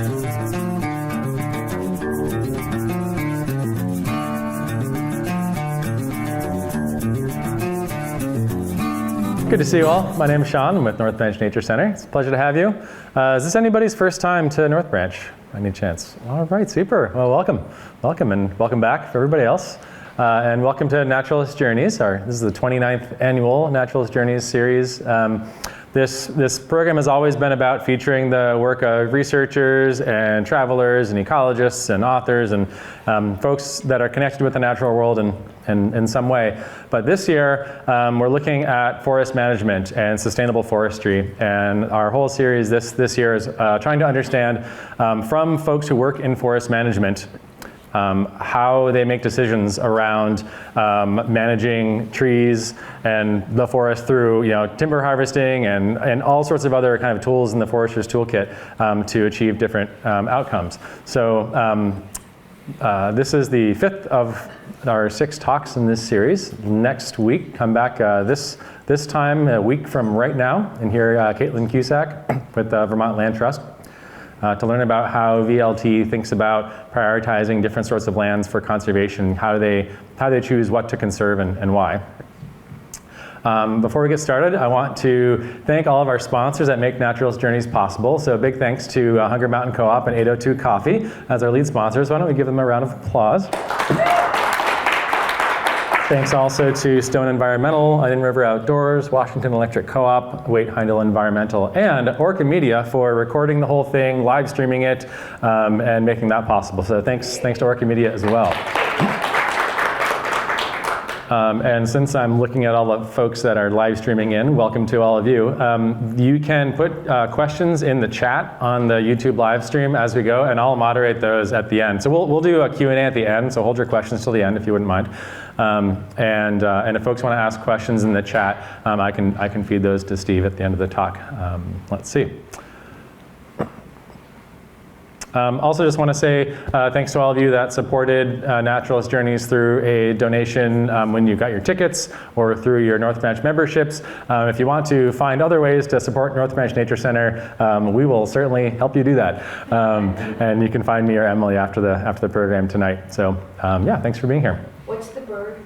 Good to see you all. My name is Sean. I'm with North Branch Nature Center. It's a pleasure to have you. Is this anybody's first time to North Branch? Any chance? All right, super. Well, welcome. Welcome, and welcome back for everybody else. And welcome to Naturalist Journeys. This is the 29th annual Naturalist Journeys series. This program has always been about featuring the work of researchers and travelers and ecologists and authors and folks that are connected with the natural world in some way. But this year, we're looking at forest management and sustainable forestry. And our whole series this year is trying to understand from folks who work in forest management how they make decisions around managing trees and the forest through timber harvesting and all sorts of other kind of tools in the forester's toolkit to achieve different outcomes. So this is the fifth of our 6 talks in this series. Next week, come back this time, a week from right now, and hear Caitlin Cusack with the Vermont Land Trust. To learn about how VLT thinks about prioritizing different sorts of lands for conservation, how they choose what to conserve and why. Before we get started, I want to thank all of our sponsors that make Naturalist Journeys possible. So big thanks to Hunger Mountain Co-op and 802 Coffee as our lead sponsors. Why don't we give them a round of applause? Thanks also to Stone Environmental, Onion River Outdoors, Washington Electric Co-op, Waite Heindel Environmental, and Orca Media for recording the whole thing, live streaming it, and making that possible. So thanks to Orca Media as well. And since I'm looking at all the folks that are live streaming in, welcome to all of you. You can put questions in the chat on the YouTube live stream as we go, and I'll moderate those at the end. So we'll do a Q&A at the end, so hold your questions till the end if you wouldn't mind. And if folks want to ask questions in the chat, I can feed those to Steve at the end of the talk. Let's see. Also just want to say thanks to all of you that supported Naturalist Journeys through a donation when you got your tickets or through your North Branch memberships. If you want to find other ways to support North Branch Nature Center, we will certainly help you do that. And you can find me or Emily after the program tonight. So yeah, thanks for being here. What's the bird?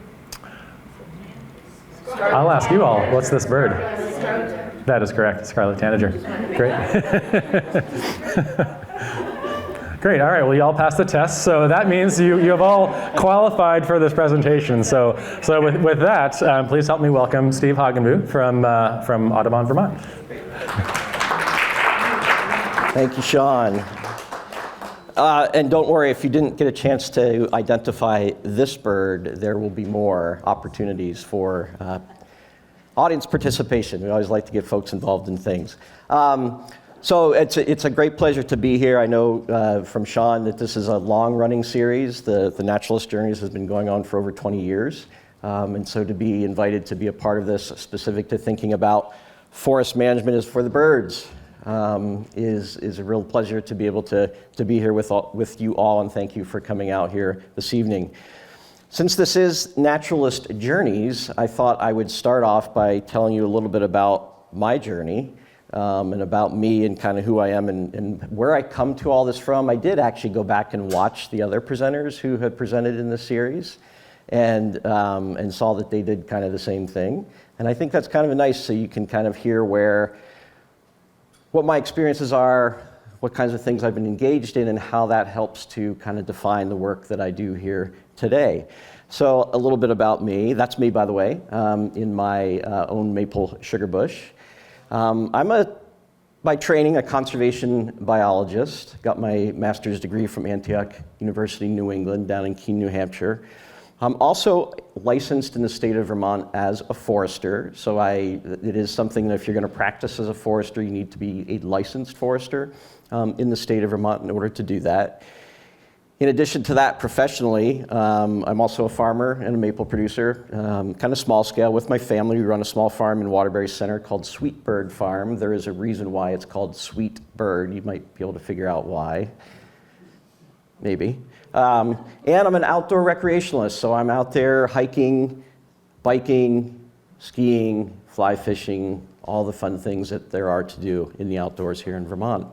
I'll ask you all, what's this bird? That is correct, scarlet tanager. Great. Great, all right, well you all passed the test, so that means you have all qualified for this presentation. So with that, please help me welcome Steve Hagenbuch from Audubon, Vermont. Thank you, Sean. And don't worry, if you didn't get a chance to identify this bird, there will be more opportunities for audience participation. We always like to get folks involved in things. So it's a great pleasure to be here. I know from Sean that this is a long-running series. The Naturalist Journeys has been going on for over 20 years. And so to be invited to be a part of this, specific to thinking about forest management is for the birds, is a real pleasure to be able to be here with you all, and thank you for coming out here this evening. Since this is Naturalist Journeys, I thought I would start off by telling you a little bit about my journey. And about me and kind of who I am and where I come to all this from. I did actually go back and watch the other presenters who had presented in this series and saw that they did kind of the same thing. And I think that's kind of nice, so you can kind of hear what my experiences are, what kinds of things I've been engaged in, and how that helps to kind of define the work that I do here today. So a little bit about me. That's me, by the way, in my own maple sugar bush. I'm by training a conservation biologist. Got my master's degree from Antioch University, New England, down in Keene, New Hampshire. I'm also licensed in the state of Vermont as a forester. So it is something that if you're going to practice as a forester, you need to be a licensed forester in the state of Vermont in order to do that. In addition to that, professionally, I'm also a farmer and a maple producer, kind of small scale. With my family, we run a small farm in Waterbury Center called Sweet Bird Farm. There is a reason why it's called Sweet Bird. You might be able to figure out why, maybe. And I'm an outdoor recreationalist, so I'm out there hiking, biking, skiing, fly fishing, all the fun things that there are to do in the outdoors here in Vermont.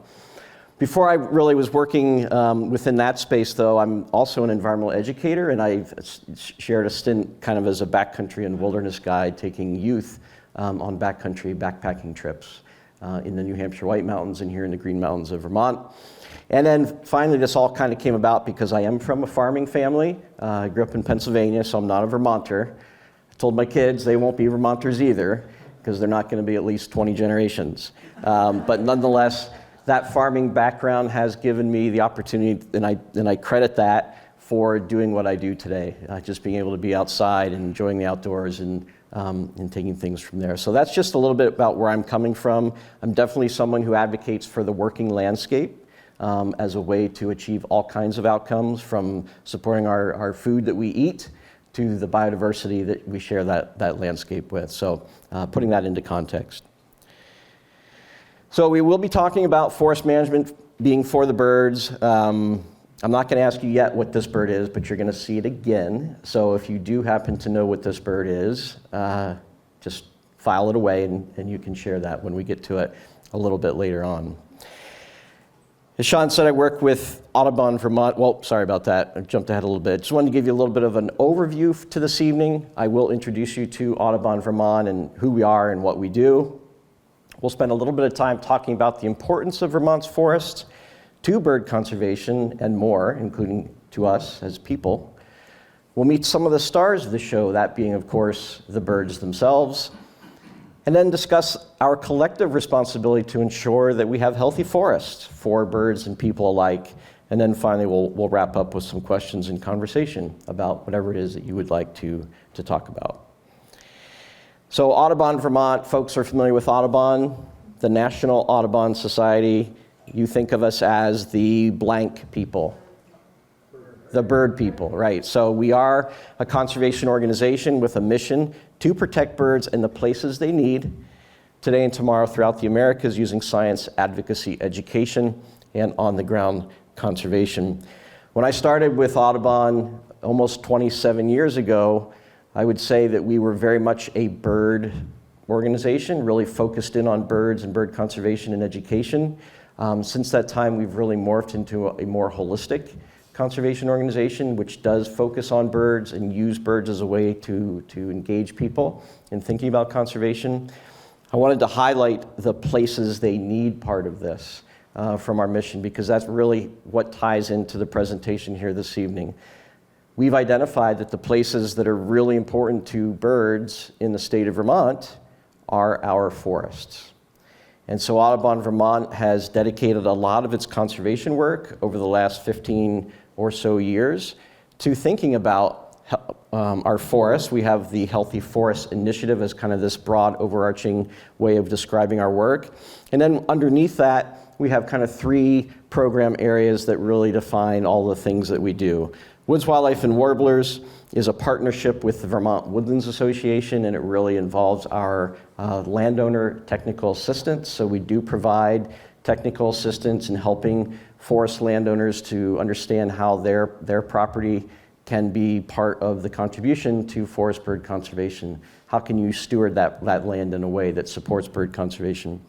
Before I really was working within that space, though, I'm also an environmental educator, and I've shared a stint kind of as a backcountry and wilderness guide, taking youth on backcountry backpacking trips in the New Hampshire White Mountains and here in the Green Mountains of Vermont. And then finally, this all kind of came about because I am from a farming family. I grew up in Pennsylvania, so I'm not a Vermonter. I told my kids they won't be Vermonters either, because they're not going to be at least 20 generations. But nonetheless, that farming background has given me the opportunity, and I credit that for doing what I do today, just being able to be outside and enjoying the outdoors and taking things from there. So that's just a little bit about where I'm coming from. I'm definitely someone who advocates for the working landscape as a way to achieve all kinds of outcomes, from supporting our food that we eat to the biodiversity that we share that landscape with. So putting that into context. So we will be talking about forest management being for the birds. I'm not going to ask you yet what this bird is, but you're going to see it again. So if you do happen to know what this bird is, just file it away and you can share that when we get to it a little bit later on. As Sean said, I work with Audubon Vermont. Well, sorry about that. I jumped ahead a little bit. Just wanted to give you a little bit of an overview to this evening. I will introduce you to Audubon Vermont and who we are and what we do. We'll spend a little bit of time talking about the importance of Vermont's forests to bird conservation and more, including to us as people. We'll meet some of the stars of the show, that being, of course, the birds themselves, and then discuss our collective responsibility to ensure that we have healthy forests for birds and people alike. And then finally, we'll wrap up with some questions and conversation about whatever it is that you would like to talk about. So Audubon Vermont, folks are familiar with Audubon, the National Audubon Society. You think of us as the blank people. The bird people, right. So we are a conservation organization with a mission to protect birds in the places they need today and tomorrow throughout the Americas, using science, advocacy, education, and on-the-ground conservation. When I started with Audubon almost 27 years ago, I would say that we were very much a bird organization, really focused in on birds and bird conservation and education. Since that time, we've really morphed into a more holistic conservation organization, which does focus on birds and use birds as a way to engage people in thinking about conservation. I wanted to highlight the places they need part of this from our mission, because that's really what ties into the presentation here this evening. We've identified that the places that are really important to birds in the state of Vermont are our forests. And so Audubon Vermont has dedicated a lot of its conservation work over the last 15 or so years to thinking about our forests. We have the Healthy Forest Initiative as kind of this broad overarching way of describing our work. And then underneath that, we have kind of 3 program areas that really define all the things that we do. Woods, Wildlife, and Warblers is a partnership with the Vermont Woodlands Association, and it really involves our landowner technical assistance. So we do provide technical assistance in helping forest landowners to understand how their property can be part of the contribution to forest bird conservation. How can you steward that land in a way that supports bird conservation?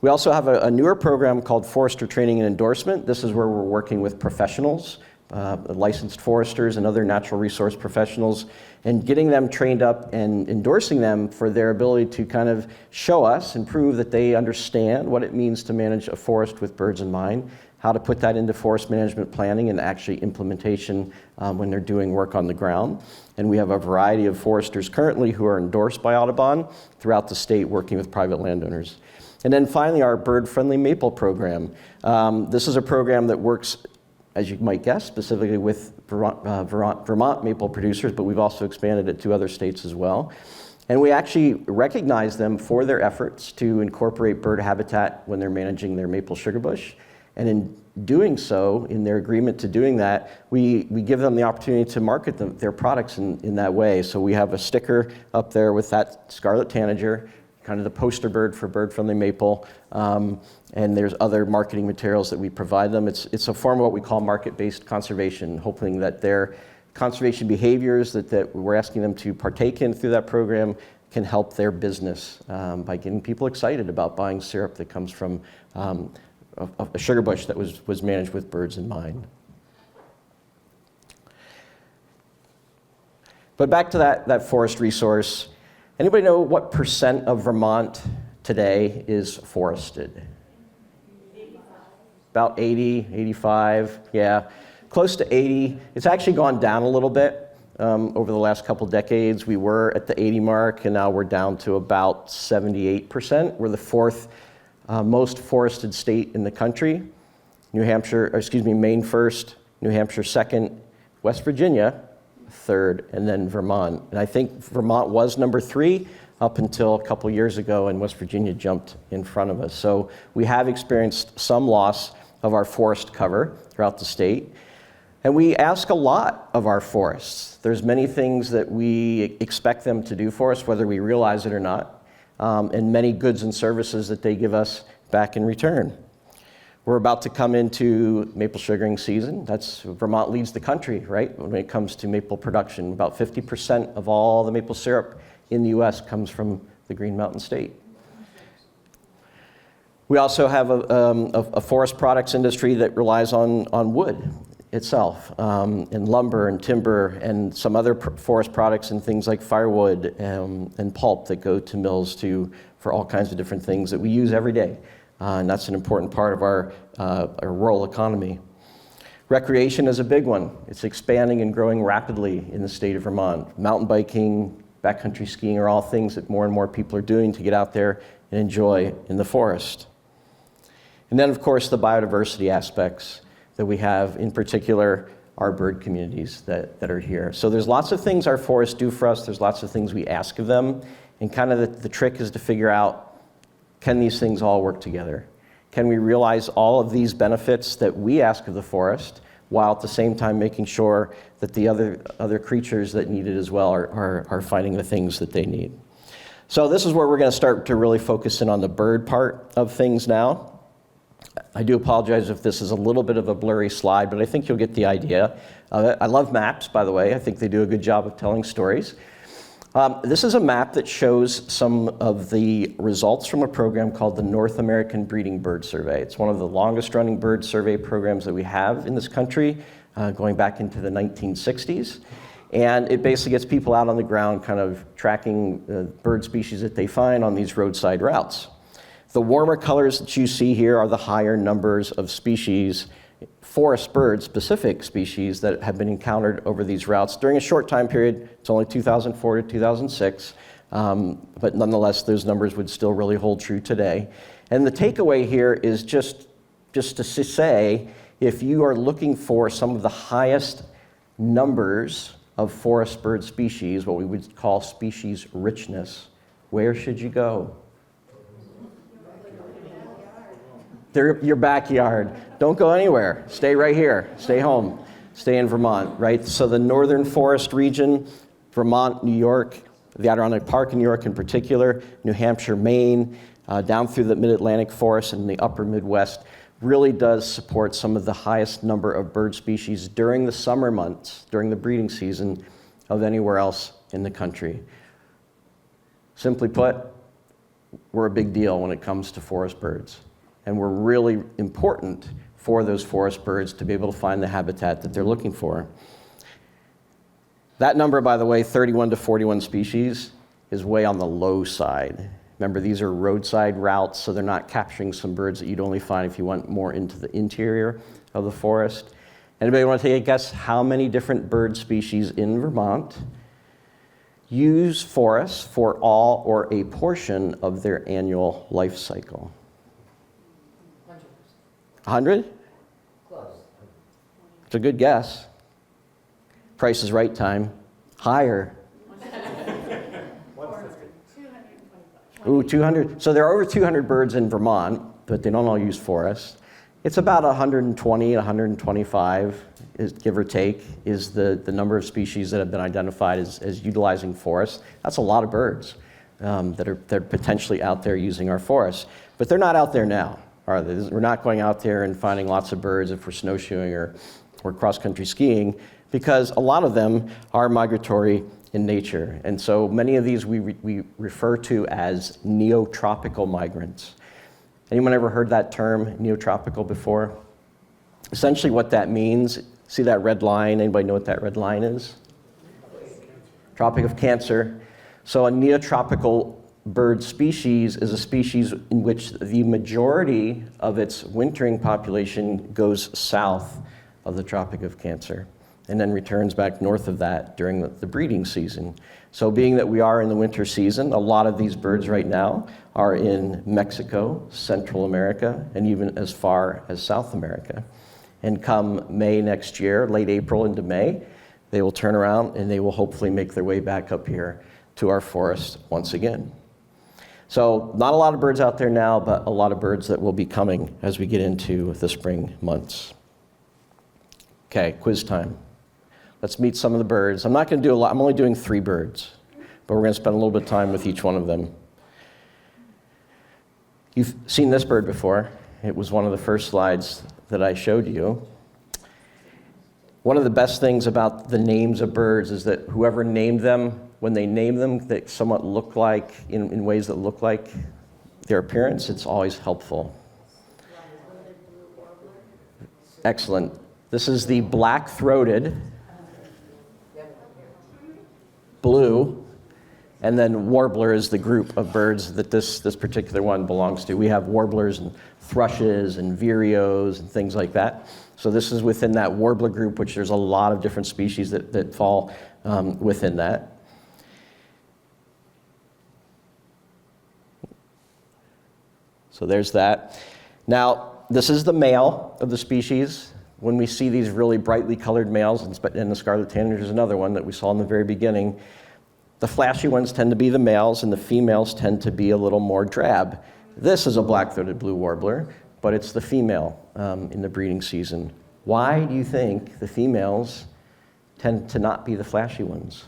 We also have a newer program called Forester Training and Endorsement. This is where we're working with professionals, licensed foresters and other natural resource professionals, and getting them trained up and endorsing them for their ability to kind of show us and prove that they understand what it means to manage a forest with birds in mind, how to put that into forest management planning and actually implementation when they're doing work on the ground. And we have a variety of foresters currently who are endorsed by Audubon throughout the state working with private landowners. And then finally, our bird-friendly maple program. This is a program that works, as you might guess, specifically with Vermont maple producers, but we've also expanded it to other states as well. And we actually recognize them for their efforts to incorporate bird habitat when they're managing their maple sugar bush. And in doing so, in their agreement to doing that, we give them the opportunity to market their products in that way. So we have a sticker up there with that scarlet tanager, kind of the poster bird for bird-friendly maple, and there's other marketing materials that we provide them. It's a form of what we call market-based conservation, hoping that their conservation behaviors that we're asking them to partake in through that program can help their business by getting people excited about buying syrup that comes from a sugar bush that was managed with birds in mind. But back to that forest resource. Anybody know what percent of Vermont today is forested? About 80, 85, yeah. Close to 80. It's actually gone down a little bit over the last couple decades. We were at the 80 mark, and now we're down to about 78%. We're the fourth most forested state in the country. Maine first, New Hampshire second, West Virginia third, and then Vermont. And I think Vermont was number 3 up until a couple years ago, and West Virginia jumped in front of us. So we have experienced some loss of our forest cover throughout the state. And we ask a lot of our forests. There's many things that we expect them to do for us, whether we realize it or not, and many goods and services that they give us back in return. We're about to come into maple sugaring season. Vermont leads the country, right, when it comes to maple production. About 50% of all the maple syrup in the US comes from the Green Mountain State. We also have a forest products industry that relies on wood itself, and lumber and timber and some other forest products and things like firewood and pulp that go to mills for all kinds of different things that we use every day. And that's an important part of our rural economy. Recreation is a big one. It's expanding and growing rapidly in the state of Vermont. Mountain biking, backcountry skiing are all things that more and more people are doing to get out there and enjoy in the forest. And then, of course, the biodiversity aspects that we have, in particular, our bird communities that are here. So there's lots of things our forests do for us. There's lots of things we ask of them. And kind of the trick is to figure out, can these things all work together? Can we realize all of these benefits that we ask of the forest, while at the same time making sure that the other creatures that need it as well are finding the things that they need? So this is where we're going to start to really focus in on the bird part of things now. I do apologize if this is a little bit of a blurry slide, but I think you'll get the idea of it. I love maps, by the way. I think they do a good job of telling stories. This is a map that shows some of the results from a program called the North American Breeding Bird Survey. It's one of the longest running bird survey programs that we have in this country, going back into the 1960s. And it basically gets people out on the ground kind of tracking bird species that they find on these roadside routes. The warmer colors that you see here are the higher numbers of species, forest bird specific species, that have been encountered over these routes during a short time period. It's only 2004 to 2006, but nonetheless, those numbers would still really hold true today. And the takeaway here is just to say, if you are looking for some of the highest numbers of forest bird species, what we would call species richness, where should you go? Your backyard. Don't go anywhere. Stay right here. Stay home. Stay in Vermont, right? So the northern forest region, Vermont, New York, the Adirondack Park in New York in particular, New Hampshire, Maine, down through the mid-Atlantic forest and the upper Midwest, really does support some of the highest number of bird species during the summer months, during the breeding season, of anywhere else in the country. Simply put, we're a big deal when it comes to forest birds. And we're really important for those forest birds to be able to find the habitat that they're looking for. That number, by the way, 31 to 41 species, is way on the low side. Remember, these are roadside routes, so they're not capturing some birds that you'd only find if you went more into the interior of the forest. Anybody want to take a guess how many different bird species in Vermont use forests for all or a portion of their annual life cycle? 100? Close. It's a good guess. Price is Right time. Higher. 225. Ooh, 200. So there are over 200 birds in Vermont, but they don't all use forests. It's about 120, 125, give or take, is the number of species that have been identified as utilizing forests. That's a lot of birds that are potentially out there using our forests. But they're not out there now. We're not going out there and finding lots of birds if we're snowshoeing or cross-country skiing, because a lot of them are migratory in nature. And so many of these we refer to as neotropical migrants. Anyone ever heard that term, neotropical, before? Essentially what that means, see that red line? Anybody know what that red line is? Tropic of Cancer. So a neotropical bird species is a species in which the majority of its wintering population goes south of the Tropic of Cancer and then returns back north of that during the breeding season. So being that we are in the winter season, a lot of these birds right now are in Mexico, Central America, and even as far as South America. And come May next year, late April into May, they will turn around and they will hopefully make their way back up here to our forest once again. So not a lot of birds out there now, but a lot of birds that will be coming as we get into the spring months. Okay, quiz time. Let's meet some of the birds. I'm not going to do a lot. I'm only doing 3 birds, but we're going to spend a little bit of time with each one of them. You've seen this bird before. It was one of the first slides that I showed you. One of the best things about the names of birds is that whoever named them, when they name them, that somewhat look like, in ways that look like their appearance, it's always helpful. Excellent. This is the black-throated blue, and then warbler is the group of birds that this particular one belongs to. We have warblers and thrushes and vireos and things like that. So this is within that warbler group, which there's a lot of different species that fall within that. So there's that. Now, this is the male of the species. When we see these really brightly colored males, and the scarlet tanager is another one that we saw in the very beginning, the flashy ones tend to be the males, and the females tend to be a little more drab. This is a black-throated blue warbler, but it's the female in the breeding season. Why do you think the females tend to not be the flashy ones?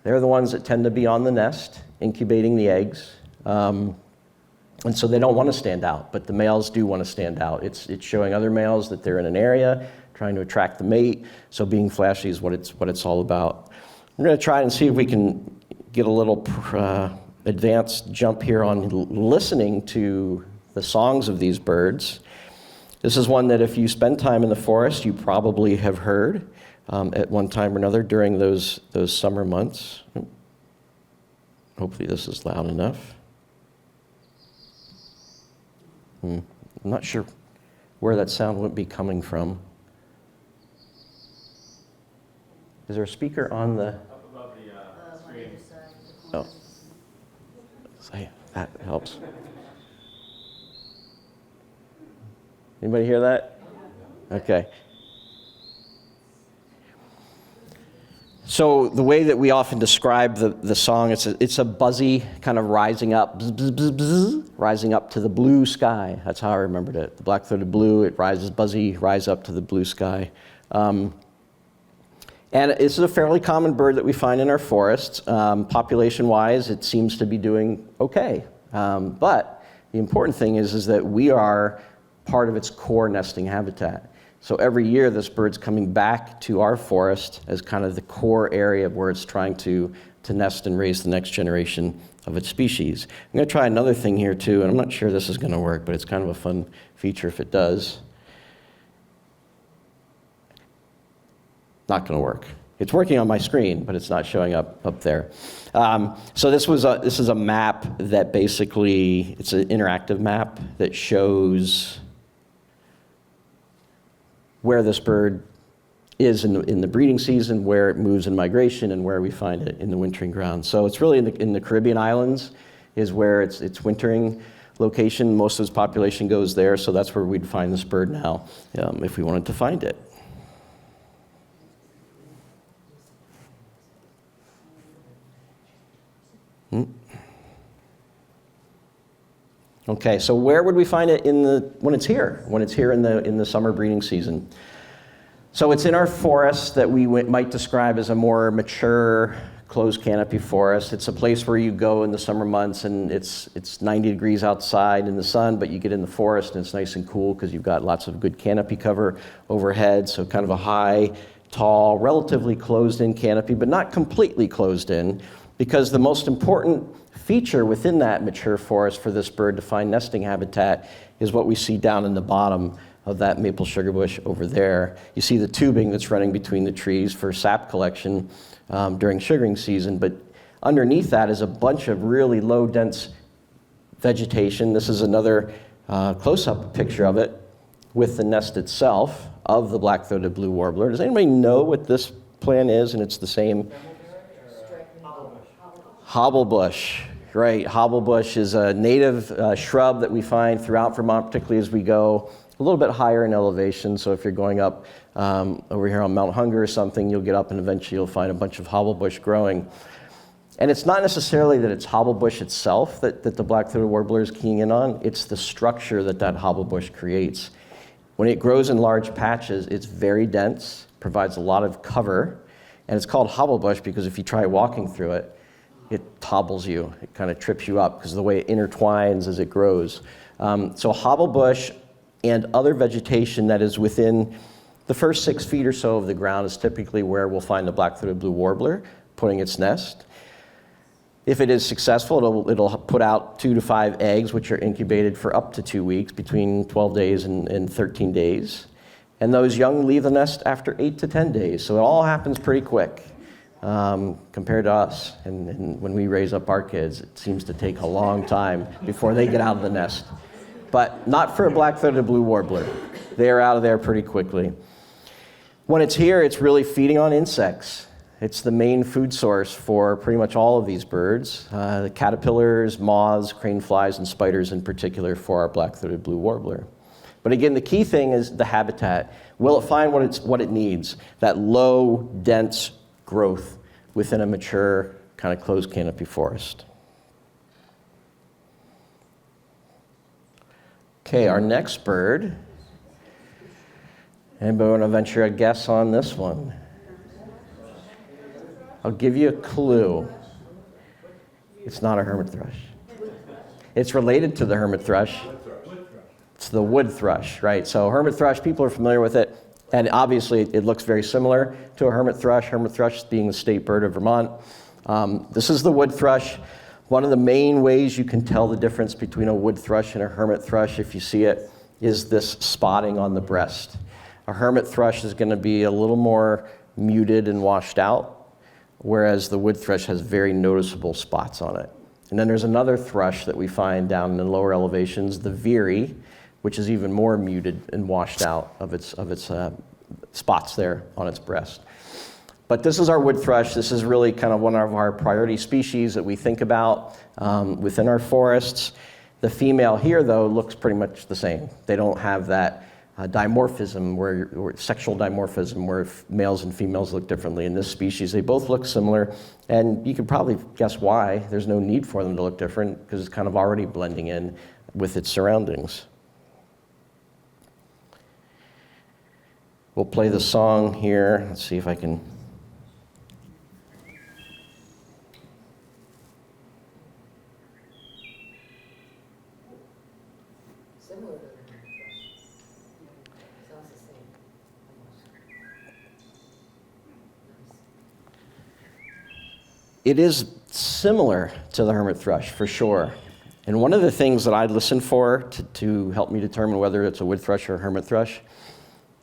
They're the ones that tend to be on the nest, incubating the eggs. And so they don't want to stand out, but the males do want to stand out. It's showing other males that they're in an area, trying to attract the mate. So being flashy is what it's all about. We're going to try and see if we can get a little advanced jump here on listening to the songs of these birds. This is one that if you spend time in the forest, you probably have heard at one time or another during those summer months. Hopefully this is loud enough. I'm not sure where that sound would be coming from. Is there a speaker on the... Up above the screen. Oh. Say, that helps. Anybody hear that? Okay. So the way that we often describe the song, it's a buzzy kind of rising up, bzz, bzz, bzz, bzz, rising up to the blue sky. That's how I remembered it. The black-throated blue, it rises buzzy, rise up to the blue sky. And this is a fairly common bird that we find in our forests. Population-wise, it seems to be doing okay. But the important thing is that we are part of its core nesting habitat. So every year, this bird's coming back to our forest as kind of the core area where it's trying to nest and raise the next generation of its species. I'm going to try another thing here, too, and I'm not sure this is going to work, but it's kind of a fun feature if it does. Not going to work. It's working on my screen, but it's not showing up there. So this is a map that basically, it's an interactive map that shows where this bird is in the breeding season, where it moves in migration, and where we find it in the wintering ground. So it's really in the Caribbean islands is where its wintering location. Most of its population goes there, so that's where we'd find this bird now if we wanted to find it. Okay, so where would we find it when it's here? When it's here in the summer breeding season. So it's in our forest that we might describe as a more mature, closed canopy forest. It's a place where you go in the summer months and it's 90 degrees outside in the sun, but you get in the forest and it's nice and cool because you've got lots of good canopy cover overhead. So kind of a high, tall, relatively closed-in canopy, but not completely closed in. because the most important feature within that mature forest for this bird to find nesting habitat is what we see down in the bottom of that maple sugar bush over there. You see the tubing that's running between the trees for sap collection during sugaring season, but underneath that is a bunch of really low dense vegetation. This is another close-up picture of it with the nest itself of the black-throated blue warbler. Does anybody know what this plant is? And it's the same. Hobblebush, right. Hobblebush is a native shrub that we find throughout Vermont, particularly as we go a little bit higher in elevation. So if you're going up over here on Mount Hunger or something, you'll get up and eventually you'll find a bunch of hobblebush growing. And it's not necessarily that it's hobblebush itself that the black-throated warbler is keying in on. It's the structure that hobblebush creates. When it grows in large patches, it's very dense, provides a lot of cover, and it's called hobblebush because if you try walking through it, it hobbles you. It kind of trips you up because of the way it intertwines as it grows. So hobblebush and other vegetation that is within the first 6 feet or so of the ground is typically where we'll find the black-throated blue warbler putting its nest. If it is successful, it'll put out 2 to 5 eggs, which are incubated for up to 2 weeks, between 12 days and 13 days. And those young leave the nest after 8 to 10 days. So it all happens pretty quick compared to us. And when we raise up our kids, it seems to take a long time before they get out of the nest. But not for a black-throated blue warbler. They're out of there pretty quickly. When it's here, it's really feeding on insects. It's the main food source for pretty much all of these birds, the caterpillars, moths, crane flies, and spiders in particular for our black-throated blue warbler. But again, the key thing is the habitat. Will it find what it needs? That low, dense growth within a mature, kind of closed canopy forest. Okay, our next bird. Anybody want to venture a guess on this one? I'll give you a clue. It's not a hermit thrush. It's related to the hermit thrush. It's the wood thrush, right? So hermit thrush, people are familiar with it. And obviously, it looks very similar to a hermit thrush being the state bird of Vermont. This is the wood thrush. One of the main ways you can tell the difference between a wood thrush and a hermit thrush, if you see it, is this spotting on the breast. A hermit thrush is going to be a little more muted and washed out, whereas the wood thrush has very noticeable spots on it. And then there's another thrush that we find down in the lower elevations, the veery, which is even more muted and washed out of its spots there on its breast. But this is our wood thrush. This is really kind of one of our priority species that we think about within our forests. The female here, though, looks pretty much the same. They don't have that dimorphism, or sexual dimorphism, where males and females look differently. In this species, they both look similar, and you could probably guess why. There's no need for them to look different, because it's kind of already blending in with its surroundings. We'll play the song here. Let's see if I can. Similar to the hermit thrush. Sounds the same. It is similar to the hermit thrush, for sure. And one of the things that I listen for to help me determine whether it's a wood thrush or a hermit thrush,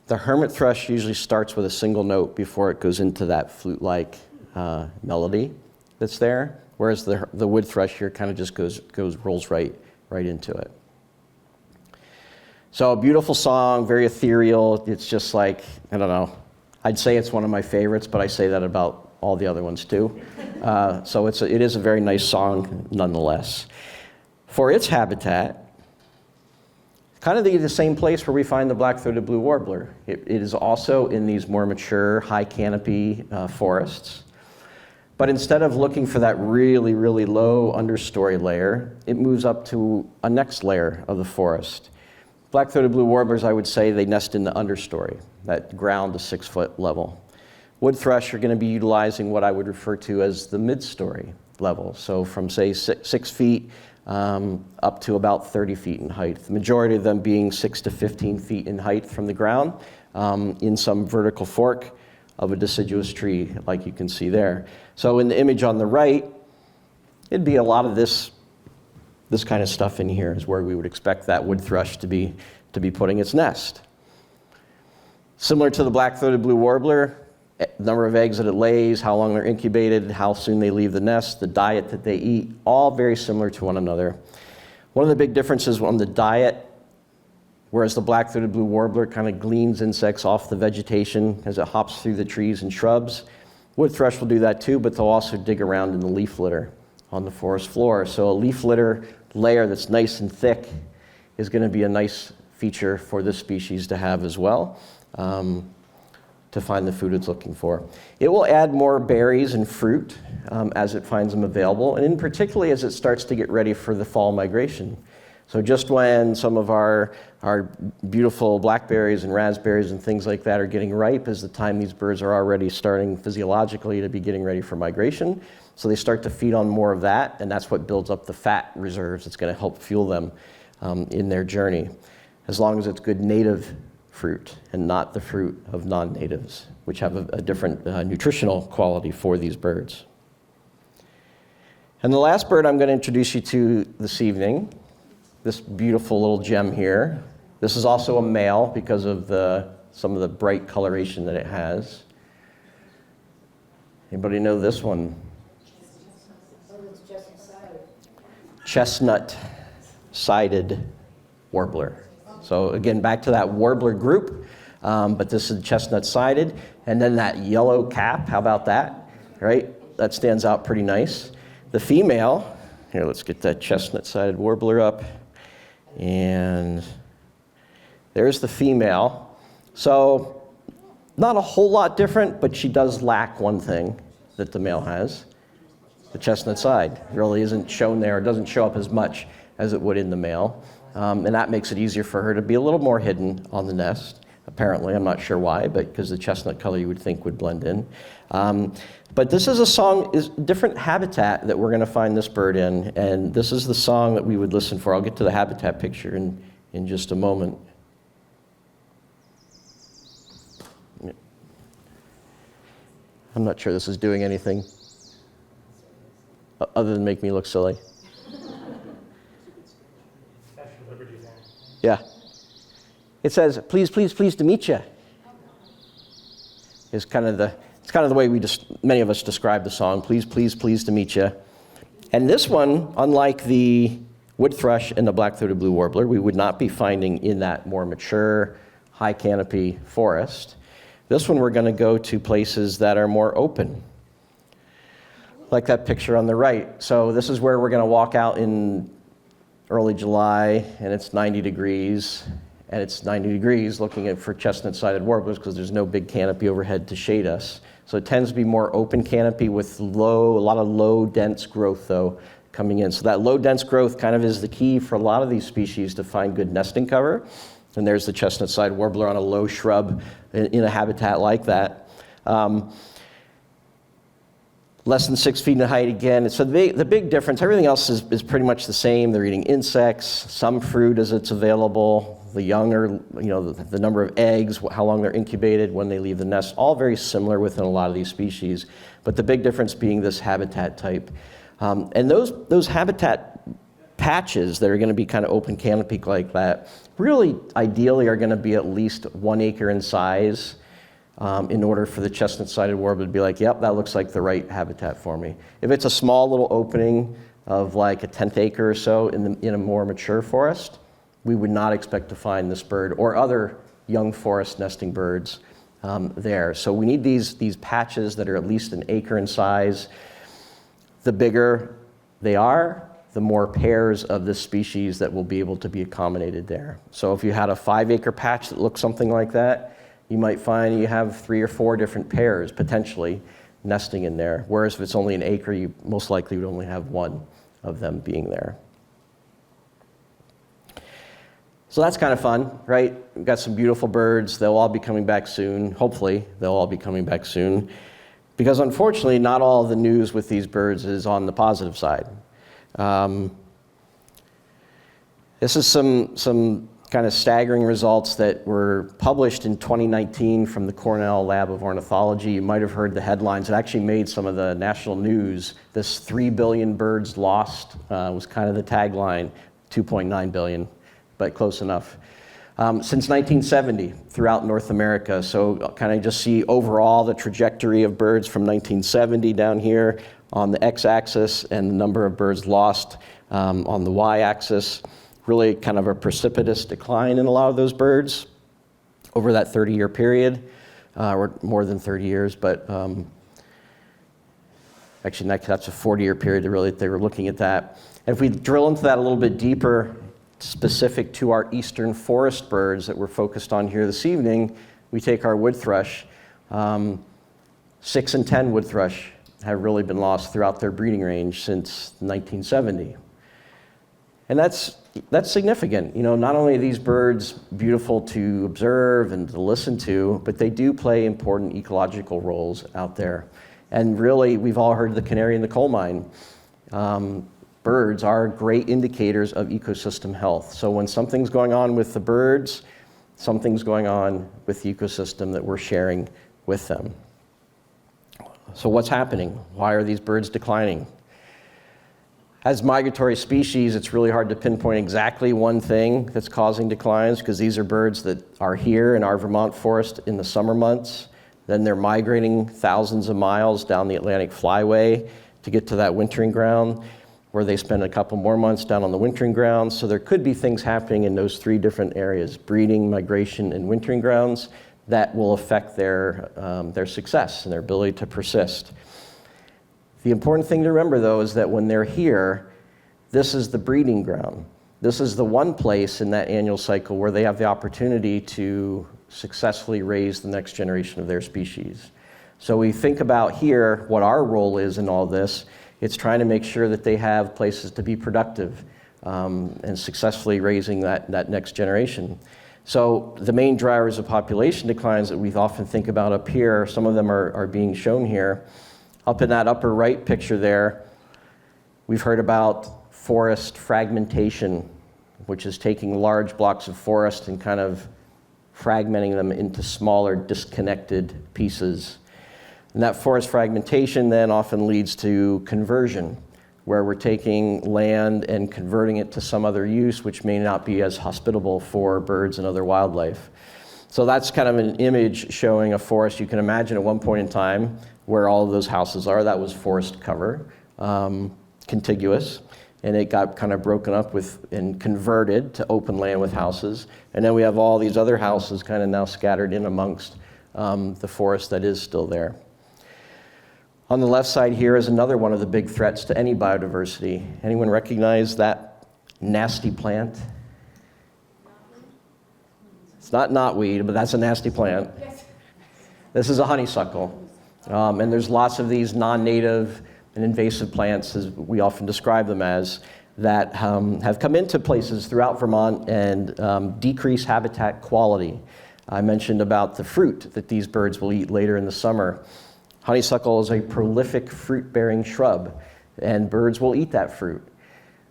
the hermit thrush usually starts with a single note before it goes into that flute-like melody that's there, whereas the wood thrush here kind of just rolls right into it. So a beautiful song, very ethereal. It's just like, I don't know, I'd say it's one of my favorites, but I say that about all the other ones too. So it is a very nice song nonetheless. For its habitat, kind of the same place where we find the black-throated blue warbler. It is also in these more mature, high canopy forests. But instead of looking for that really, really low understory layer, it moves up to a next layer of the forest. Black-throated blue warblers, I would say, they nest in the understory, that ground to 6-foot level. Wood thrush are going to be utilizing what I would refer to as the mid-story level. So from, say, 6 feet up to about 30 feet in height. The majority of them being 6 to 15 feet in height from the ground in some vertical fork of a deciduous tree, like you can see there. So in the image on the right, it'd be a lot of this kind of stuff in here is where we would expect that wood thrush to be putting its nest. Similar to the black-throated blue warbler, number of eggs that it lays, how long they're incubated, how soon they leave the nest, the diet that they eat, all very similar to one another. One of the big differences on the diet, whereas the black-throated blue warbler kind of gleans insects off the vegetation as it hops through the trees and shrubs, wood thrush will do that too, but they'll also dig around in the leaf litter on the forest floor. So a leaf litter layer that's nice and thick is going to be a nice feature for this species to have as well, to find the food it's looking for. It will add more berries and fruit as it finds them available, and in particularly as it starts to get ready for the fall migration. So just when some of our beautiful blackberries and raspberries and things like that are getting ripe is the time these birds are already starting physiologically to be getting ready for migration. So they start to feed on more of that, and that's what builds up the fat reserves. It's going to help fuel them in their journey, as long as it's good native fruit and not the fruit of non-natives, which have a different nutritional quality for these birds. And the last bird I'm going to introduce you to this evening, this beautiful little gem here. This is also a male because of some of the bright coloration that it has. Anybody know this one? Chestnut-sided warbler. So again, back to that warbler group, but this is chestnut-sided. And then that yellow cap, how about that, right? That stands out pretty nice. The female, here, let's get that chestnut-sided warbler up. And there's the female. So not a whole lot different, but she does lack one thing that the male has. The chestnut side really isn't shown there. It doesn't show up as much as it would in the male. And that makes it easier for her to be a little more hidden on the nest, apparently. I'm not sure why, but because the chestnut color you would think would blend in. But this is different habitat that we're going to find this bird in, and this is the song that we would listen for. I'll get to the habitat picture in just a moment. I'm not sure this is doing anything other than make me look silly. Yeah. It says, "Please, please, pleased to meet you." It's kind of the way many of us describe the song. Please, please, pleased to meet you. And this one, unlike the wood thrush and the black-throated blue warbler, we would not be finding in that more mature, high canopy forest. This one we're going to go to places that are more open, like that picture on the right. So this is where we're going to walk out in early July, and it's 90 degrees. And it's 90 degrees looking for chestnut-sided warblers because there's no big canopy overhead to shade us. So it tends to be more open canopy with a lot of low, dense growth, though, coming in. So that low, dense growth kind of is the key for a lot of these species to find good nesting cover. And there's the chestnut-sided warbler on a low shrub in a habitat like that. Less than 6 feet in height again. So the big difference, everything else is pretty much the same. They're eating insects, some fruit as it's available, the young are, the number of eggs, how long they're incubated, when they leave the nest, all very similar within a lot of these species. But the big difference being this habitat type. And those habitat patches that are going to be kind of open canopy like that, really ideally are going to be at least 1 acre in size. In order for the chestnut-sided warbler to be like, yep, that looks like the right habitat for me. If it's a small little opening of like a 1/10 acre or so in a more mature forest, we would not expect to find this bird or other young forest nesting birds there. So we need these patches that are at least 1 acre in size. The bigger they are, the more pairs of this species that will be able to be accommodated there. So if you had a 5 acre patch that looks something like that, you might find you have 3 or 4 different pairs potentially nesting in there. Whereas if it's only 1 acre, you most likely would only have 1 of them being there. So that's kind of fun, right? We've got some beautiful birds. They'll all be coming back soon. Hopefully, they'll all be coming back soon. Because unfortunately, not all the news with these birds is on the positive side. This is some kind of staggering results that were published in 2019 from the Cornell Lab of Ornithology. You might have heard the headlines. It actually made some of the national news. This 3 billion birds lost was kind of the tagline, 2.9 billion, but close enough. Since 1970 throughout North America. So kind of just see overall the trajectory of birds from 1970 down here on the x-axis and the number of birds lost on the y-axis. Really kind of a precipitous decline in a lot of those birds over that 30-year period, or more than 30 years, but actually that's a 40-year period they were looking at that. And if we drill into that a little bit deeper, specific to our eastern forest birds that we're focused on here this evening, we take our wood thrush. 6 and 10 wood thrush have really been lost throughout their breeding range since 1970. And that's significant. You know, not only are these birds beautiful to observe and to listen to, but they do play important ecological roles out there. And really, we've all heard the canary in the coal mine. Birds are great indicators of ecosystem health. So when something's going on with the birds, something's going on with the ecosystem that we're sharing with them. So what's happening? Why are these birds declining? As migratory species, it's really hard to pinpoint exactly one thing that's causing declines, because these are birds that are here in our Vermont forest in the summer months. Then they're migrating thousands of miles down the Atlantic Flyway to get to that wintering ground, where they spend a couple more months down on the wintering grounds. So there could be things happening in those 3 different areas, breeding, migration, and wintering grounds, that will affect their success and their ability to persist. The important thing to remember, though, is that when they're here, this is the breeding ground. This is the one place in that annual cycle where they have the opportunity to successfully raise the next generation of their species. So we think about here what our role is in all this. It's trying to make sure that they have places to be productive and successfully raising that next generation. So the main drivers of population declines that we often think about up here, some of them are being shown here. Up in that upper right picture there, we've heard about forest fragmentation, which is taking large blocks of forest and kind of fragmenting them into smaller, disconnected pieces. And that forest fragmentation then often leads to conversion, where we're taking land and converting it to some other use, which may not be as hospitable for birds and other wildlife. So that's kind of an image showing a forest. You can imagine at one point in time where all of those houses are, that was forest cover, contiguous, and it got kind of broken up and converted to open land with houses. And then we have all these other houses kind of now scattered in amongst the forest that is still there. On the left side here is another one of the big threats to any biodiversity. Anyone recognize that nasty plant? It's not knotweed, but that's a nasty plant. This is a honeysuckle. And there's lots of these non-native and invasive plants, as we often describe them as, that have come into places throughout Vermont and decrease habitat quality. I mentioned about the fruit that these birds will eat later in the summer. Honeysuckle is a prolific fruit-bearing shrub, and birds will eat that fruit.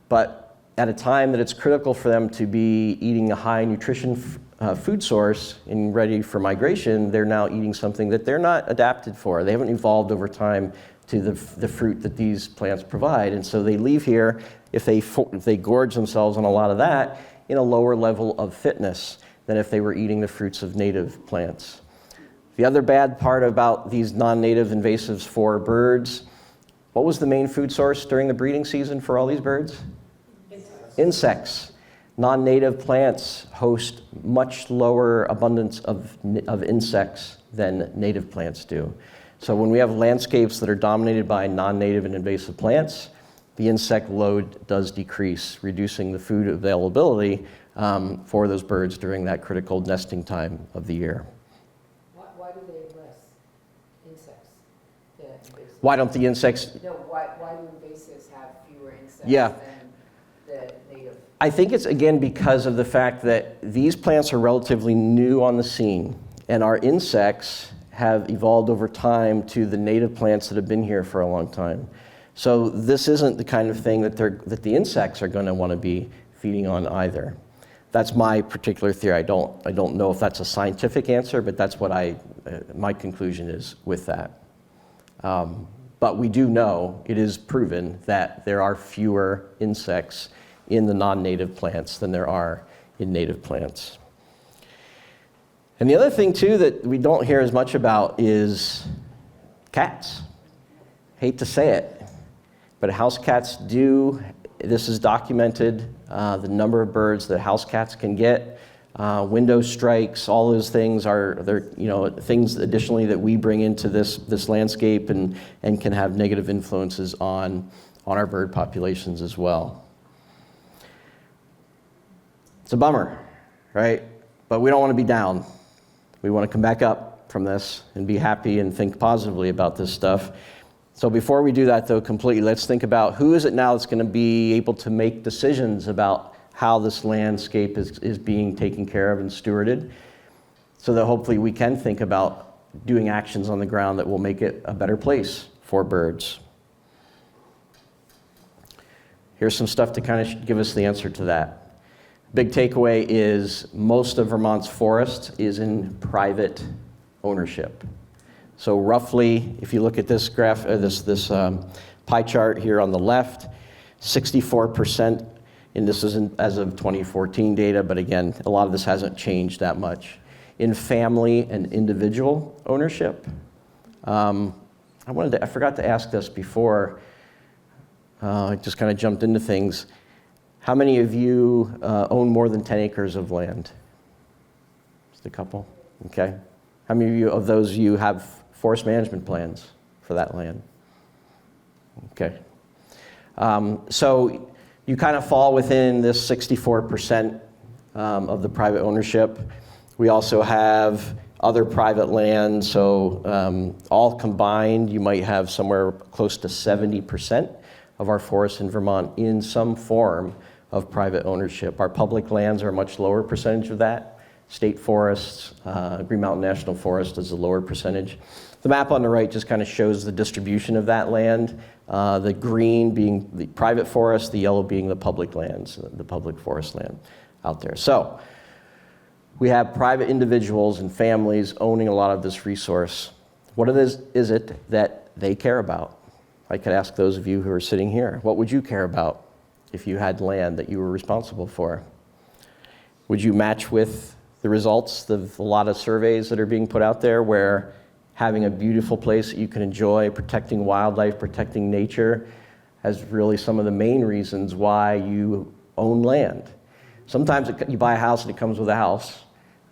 But at a time that it's critical for them to be eating a high nutrition food source and ready for migration, they're now eating something that they're not adapted for. They haven't evolved over time to the fruit that these plants provide. And so they leave here, if they gorge themselves on a lot of that, in a lower level of fitness than if they were eating the fruits of native plants. The other bad part about these non-native invasives for birds, what was the main food source during the breeding season for all these birds? Insects. Non-native plants host much lower abundance of insects than native plants do. So when we have landscapes that are dominated by non-native and invasive plants, the insect load does decrease, reducing the food availability for those birds during that critical nesting time of the year. Why do they have less insects than invasives? Why don't the insects? No, why do invasives have fewer insects Yeah. than the native? I think it's, again, because of the fact that these plants are relatively new on the scene, and our insects have evolved over time to the native plants that have been here for a long time. So this isn't the kind of thing that the insects are going to want to be feeding on either. That's my particular theory. I don't know if that's a scientific answer, but that's what my conclusion is with that. But we do know, it is proven, that there are fewer insects in the non-native plants than there are in native plants. And the other thing, too, that we don't hear as much about is cats. Hate to say it, but house cats do, this is documented, the number of birds that house cats can get, window strikes, all those things are things additionally that we bring into this landscape and can have negative influences on our bird populations as well. It's a bummer, right? But we don't want to be down. We want to come back up from this and be happy and think positively about this stuff. So before we do that, though, completely, let's think about who is it now that's going to be able to make decisions about how this landscape is being taken care of and stewarded, so that hopefully we can think about doing actions on the ground that will make it a better place for birds. Here's some stuff to kind of give us the answer to that. Big takeaway is most of Vermont's forest is in private ownership. So roughly, if you look at this graph, this pie chart here on the left, 64%, and this is as of 2014 data, but again, a lot of this hasn't changed that much. In family and individual ownership, I forgot to ask this before. I just kind of jumped into things. How many of you own more than 10 acres of land? Just a couple, okay. How many of you have forest management plans for that land? Okay. So you kind of fall within this 64% of the private ownership. We also have other private land, so all combined, you might have somewhere close to 70% of our forests in Vermont in some form of private ownership. Our public lands are a much lower percentage of that. State forests, Green Mountain National Forest is a lower percentage. The map on the right just kind of shows the distribution of that land, the green being the private forest, the yellow being the public lands, the public forest land out there. So we have private individuals and families owning a lot of this resource. What is it that they care about? I could ask those of you who are sitting here, what would you care about if you had land that you were responsible for? Would you match with the results of a lot of surveys that are being put out there where having a beautiful place that you can enjoy, protecting wildlife, protecting nature, as really some of the main reasons why you own land? Sometimes you buy a house and it comes with a house,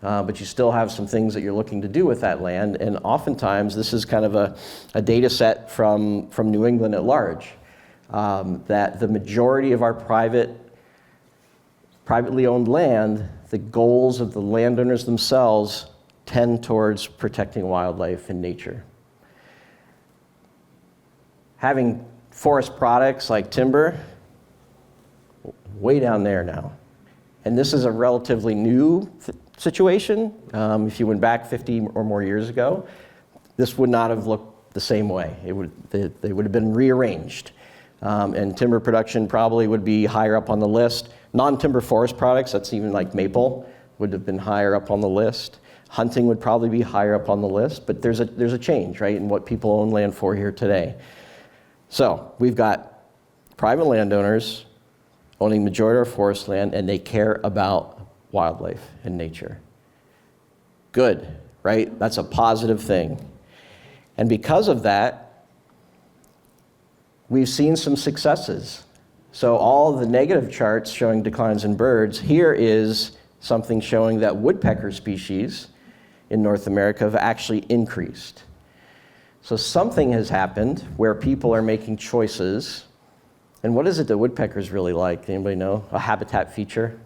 but you still have some things that you're looking to do with that land, and oftentimes this is kind of a data set from New England at large, that the majority of our privately owned land, the goals of the landowners themselves tend towards protecting wildlife and nature. Having forest products like timber, way down there now. And this is a relatively new situation. If you went back 50 or more years ago, this would not have looked the same way. They would have been rearranged. And timber production probably would be higher up on the list. Non-timber forest products, that's even like maple, would have been higher up on the list. Hunting would probably be higher up on the list, but there's a change, right, in what people own land for here today. So we've got private landowners owning the majority of our forest land, and they care about wildlife and nature. Good, right? That's a positive thing. And because of that, we've seen some successes. So all the negative charts showing declines in birds, here is something showing that woodpecker species in North America have actually increased. So something has happened where people are making choices. And what is it that woodpeckers really like? Anybody know? A habitat feature?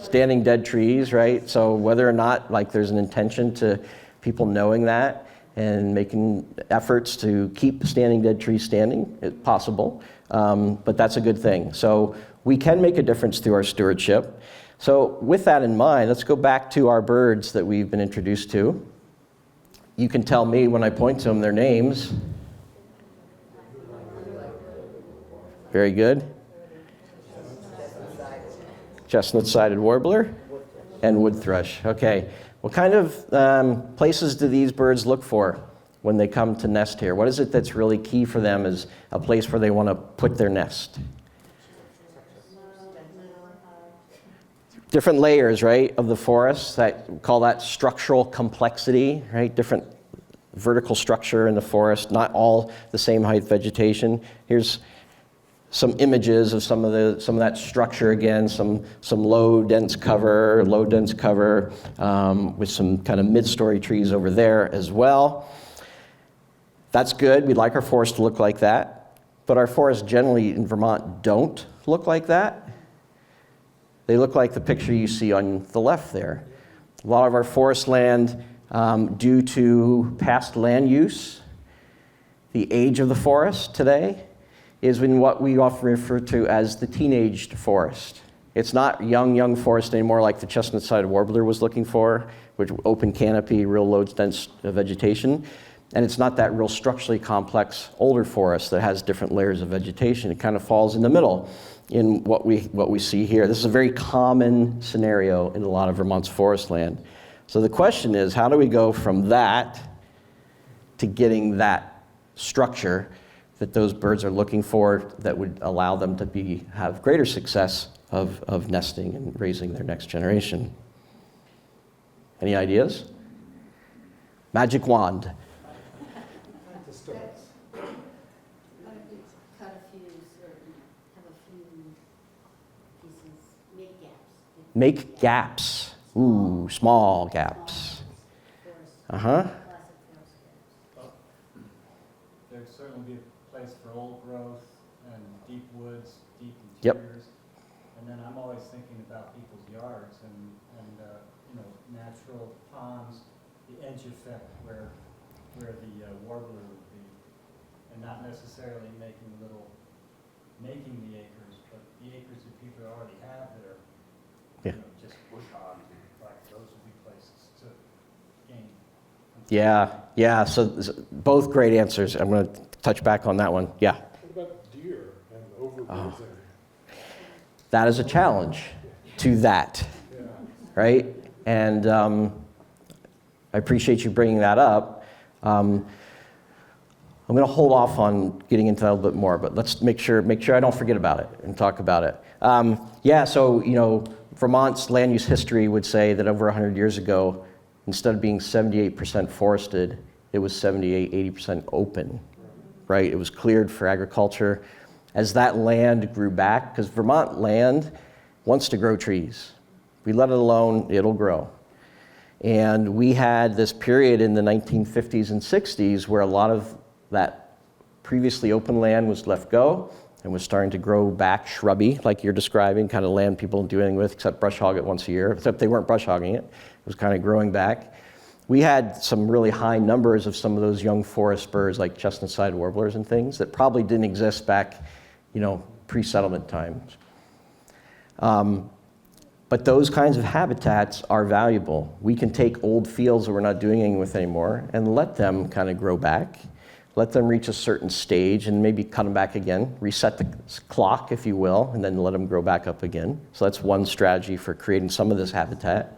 Standing dead trees, right? So whether or not there's an intention to people knowing that and making efforts to keep standing dead trees standing, it's possible, but that's a good thing. So we can make a difference through our stewardship. So with that in mind, let's go back to our birds that we've been introduced to. You can tell me when I point to them their names. Very good. chestnut-sided warbler, and wood thrush. Okay. What kind of places do these birds look for when they come to nest here? What is it that's really key for them as a place where they want to put their nest? Different layers, right, of the forest. Call that structural complexity, right? Different vertical structure in the forest, not all the same height vegetation. Here's some images of some of that structure again, some low dense cover with some kind of mid-story trees over there as well. That's good. We'd like our forest to look like that, but our forests generally in Vermont don't look like that. They look like the picture you see on the left there. A lot of our forest land, due to past land use, the age of the forest today is in what we often refer to as the teenaged forest. It's not young forest anymore like the chestnut-sided warbler was looking for, which open canopy, real low dense vegetation. And it's not that real structurally complex older forest that has different layers of vegetation. It kind of falls in the middle in what we see here. This is a very common scenario in a lot of Vermont's forest land. So the question is, how do we go from that to getting that structure that those birds are looking for that would allow them to have greater success of nesting and raising their next generation? Any ideas? Magic wand. Cut a few, or have a few pieces, make gaps. Make gaps. Ooh, small gaps. Uh-huh. Classic forest gaps. There'd certainly be a place for old growth and deep woods, deep Yep. interiors. And then I'm always thinking about people's yards and natural ponds, the edge effect where the warbler would be, and not necessarily making the acres, but the acres that people already have that are Yeah. just bush hogs, like those would be places to gain. Yeah. So both great answers. I'm going to touch back on that one. Yeah. What about deer and overgrazing? That is a challenge to that, Yeah. right? And I appreciate you bringing that up. I'm going to hold off on getting into that a little bit more, but let's make sure I don't forget about it and talk about it. So Vermont's land use history would say that over 100 years ago, instead of being 78% forested, it was 78, 80% open, right? It was cleared for agriculture. As that land grew back, because Vermont land wants to grow trees. We let it alone, it'll grow. And we had this period in the 1950s and 60s where a lot of that previously open land was left go and was starting to grow back shrubby, like you're describing, kind of land people don't do anything with except brush hog it once a year, except they weren't brush hogging it. It was kind of growing back. We had some really high numbers of some of those young forest birds like chestnut-sided warblers and things that probably didn't exist back, pre-settlement times. But those kinds of habitats are valuable. We can take old fields that we're not doing anything with anymore and let them kind of grow back, let them reach a certain stage and maybe cut them back again, reset the clock, if you will, and then let them grow back up again. So that's one strategy for creating some of this habitat.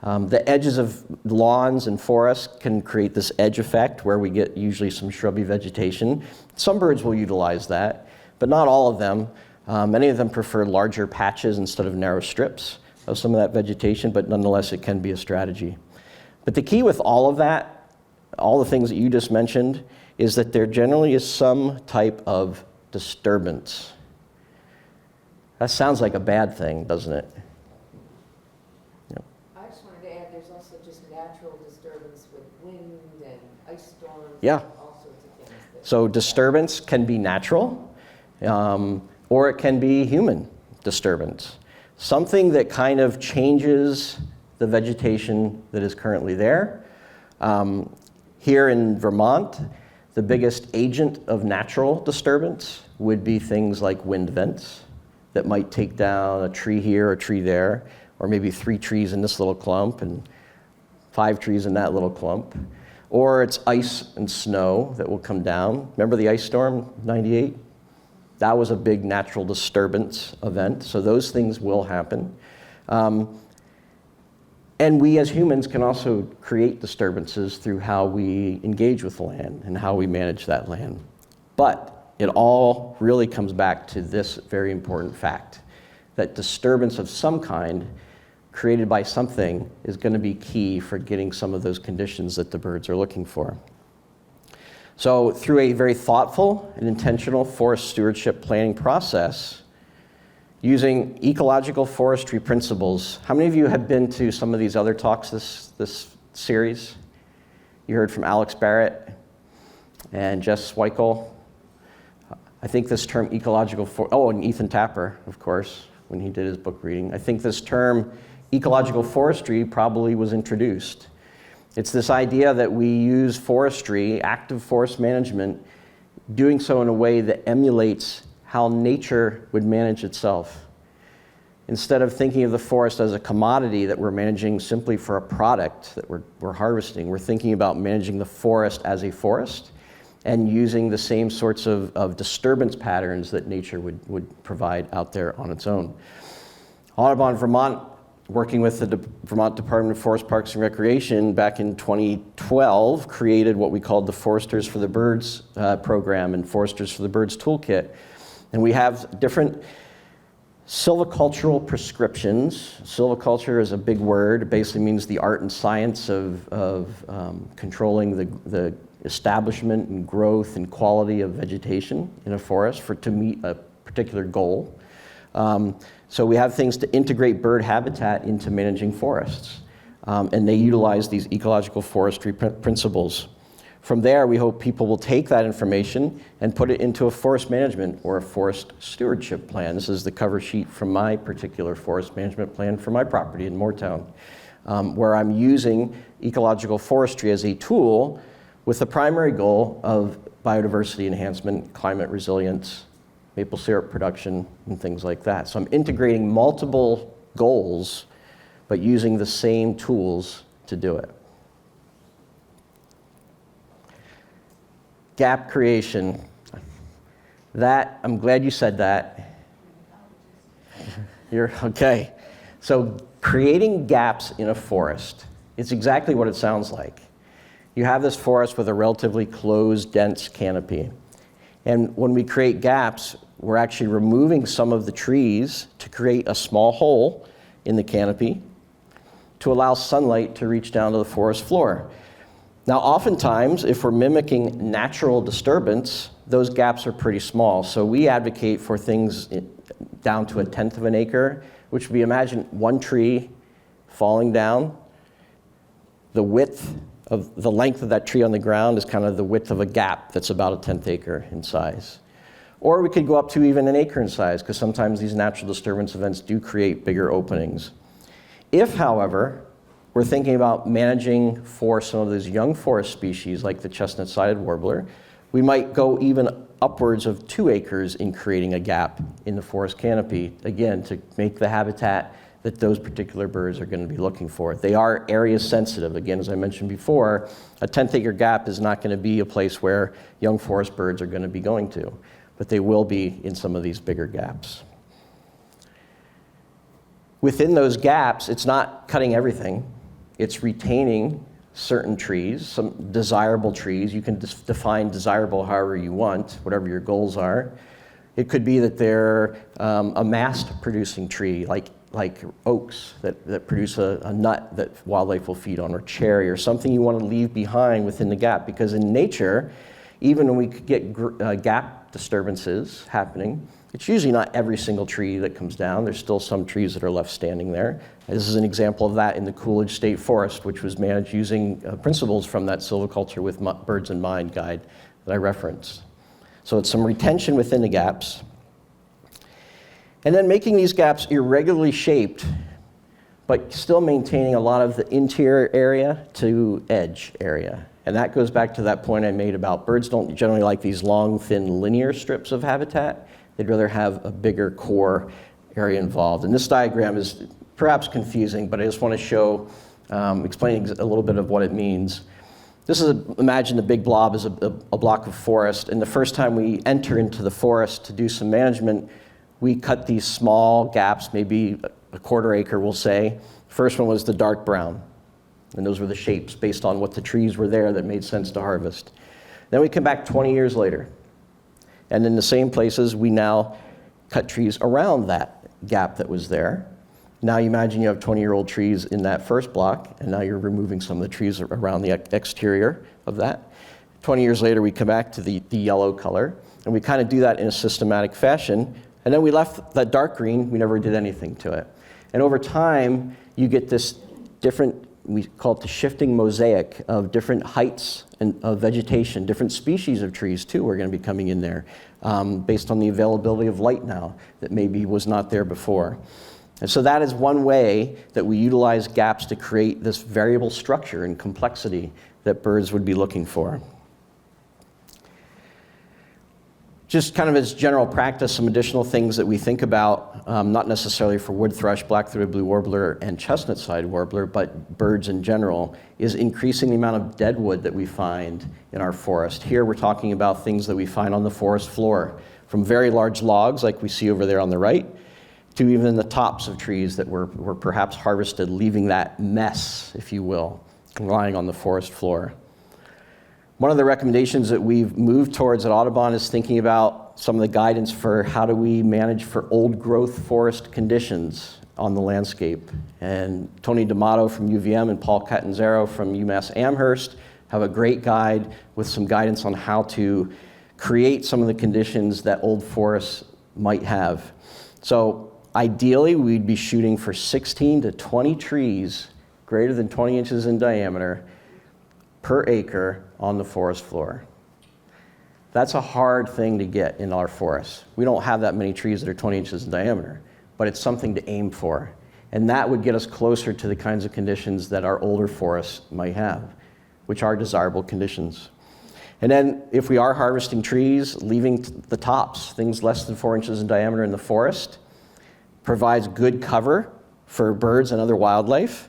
The edges of lawns and forests can create this edge effect where we get usually some shrubby vegetation. Some birds will utilize that, but not all of them. Many of them prefer larger patches instead of narrow strips of some of that vegetation, but nonetheless, it can be a strategy. But the key with all of that, all the things that you just mentioned, is that there generally is some type of disturbance. That sounds like a bad thing, doesn't it? I just wanted to add, there's also just natural disturbance with wind and ice storms. Yeah. And all sorts of things. So disturbance can be natural, or it can be human disturbance. Something that kind of changes the vegetation that is currently there. Here in Vermont, the biggest agent of natural disturbance would be things like wind vents that might take down a tree here, a tree there, or maybe 3 trees in this little clump and 5 trees in that little clump. Or it's ice and snow that will come down. Remember the ice storm, 98? That was a big natural disturbance event, so those things will happen. And we as humans can also create disturbances through how we engage with the land and how we manage that land. But it all really comes back to this very important fact, that disturbance of some kind created by something is going to be key for getting some of those conditions that the birds are looking for. So through a very thoughtful and intentional forest stewardship planning process, using ecological forestry principles. How many of you have been to some of these other talks this series? You heard from Alex Barrett and Jess Sweikel. I think this term and Ethan Tapper, of course, when he did his book reading. I think this term ecological forestry probably was introduced. It's this idea that we use forestry, active forest management, doing so in a way that emulates how nature would manage itself. Instead of thinking of the forest as a commodity that we're managing simply for a product that we're harvesting, we're thinking about managing the forest as a forest and using the same sorts of disturbance patterns that nature would provide out there on its own. Audubon, Vermont, working with the Vermont Department of Forest Parks and Recreation back in 2012, created what we called the Foresters for the Birds program and Foresters for the Birds toolkit. And we have different silvicultural prescriptions. Silviculture is a big word. It basically means the art and science of controlling the establishment and growth and quality of vegetation in a forest to meet a particular goal. So we have things to integrate bird habitat into managing forests. And they utilize these ecological forestry principles. From there, we hope people will take that information and put it into a forest management or a forest stewardship plan. This is the cover sheet from my particular forest management plan for my property in Moortown, where I'm using ecological forestry as a tool with the primary goal of biodiversity enhancement, climate resilience, maple syrup production, and things like that. So I'm integrating multiple goals, but using the same tools to do it. Gap creation. That, I'm glad you said that. You're okay. So creating gaps in a forest, it's exactly what it sounds like. You have this forest with a relatively closed, dense canopy. And when we create gaps, we're actually removing some of the trees to create a small hole in the canopy to allow sunlight to reach down to the forest floor. Now, oftentimes, if we're mimicking natural disturbance, those gaps are pretty small. So we advocate for things down to 1/10 of an acre, which would be, imagine one tree falling down. The length of that tree on the ground is kind of the width of a gap that's about 1/10 acre in size. Or we could go up to even 1 acre in size, because sometimes these natural disturbance events do create bigger openings. If, however, we're thinking about managing for some of those young forest species like the chestnut-sided warbler, we might go even upwards of 2 acres in creating a gap in the forest canopy, again, to make the habitat that those particular birds are going to be looking for. They are area sensitive. Again, as I mentioned before, a 1/10 acre gap is not going to be a place where young forest birds are going to be going to, but they will be in some of these bigger gaps. Within those gaps, it's not cutting everything. It's retaining certain trees, some desirable trees. You can define desirable however you want, whatever your goals are. It could be that they're a mast-producing tree, like oaks that produce a nut that wildlife will feed on, or cherry, or something you want to leave behind within the gap. Because in nature, even when we get gap disturbances happening, it's usually not every single tree that comes down. There's still some trees that are left standing there. This is an example of that in the Coolidge State Forest, which was managed using principles from that Silviculture with Birds in Mind guide that I referenced. So it's some retention within the gaps. And then making these gaps irregularly shaped, but still maintaining a lot of the interior area to edge area. And that goes back to that point I made about birds don't generally like these long, thin, linear strips of habitat. They'd rather have a bigger core area involved. And this diagram is perhaps confusing, but I just want to show, explaining a little bit of what it means. This is, imagine the big blob is a block of forest, and the first time we enter into the forest to do some management, we cut these small gaps, maybe a quarter acre, we'll say. First one was the dark brown, and those were the shapes based on what the trees were there that made sense to harvest. Then we come back 20 years later, and in the same places, we now cut trees around that gap that was there. Now you imagine you have 20-year-old trees in that first block, and now you're removing some of the trees around the exterior of that. 20 years later, we come back to the yellow color, and we kind of do that in a systematic fashion. And then we left that dark green, we never did anything to it. And over time, you get this different, we call it the shifting mosaic of different heights and of vegetation, different species of trees too are going to be coming in there based on the availability of light now that maybe was not there before. And so that is one way that we utilize gaps to create this variable structure and complexity that birds would be looking for. Just kind of as general practice, some additional things that we think about, not necessarily for wood thrush, black-throated blue warbler, and chestnut-sided warbler, but birds in general, is increasing the amount of dead wood that we find in our forest. Here we're talking about things that we find on the forest floor, from very large logs like we see over there on the right, to even the tops of trees that were perhaps harvested, leaving that mess, if you will, lying on the forest floor. One of the recommendations that we've moved towards at Audubon is thinking about some of the guidance for how do we manage for old growth forest conditions on the landscape. And Tony D'Amato from UVM and Paul Catanzaro from UMass Amherst have a great guide with some guidance on how to create some of the conditions that old forests might have. So ideally, we'd be shooting for 16 to 20 trees greater than 20 inches in diameter per acre on the forest floor. That's a hard thing to get in our forests. We don't have that many trees that are 20 inches in diameter, but it's something to aim for. And that would get us closer to the kinds of conditions that our older forests might have, which are desirable conditions. And then if we are harvesting trees, leaving the tops, things less than 4 inches in diameter in the forest, provides good cover for birds and other wildlife.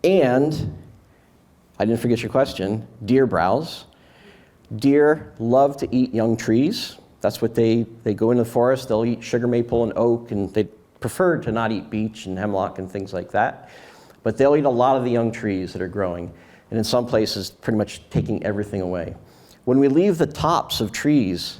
And I didn't forget your question, deer browse. Deer love to eat young trees. That's what they go into the forest, they'll eat sugar maple and oak, and they prefer to not eat beech and hemlock and things like that. But they'll eat a lot of the young trees that are growing, and in some places, pretty much taking everything away. When we leave the tops of trees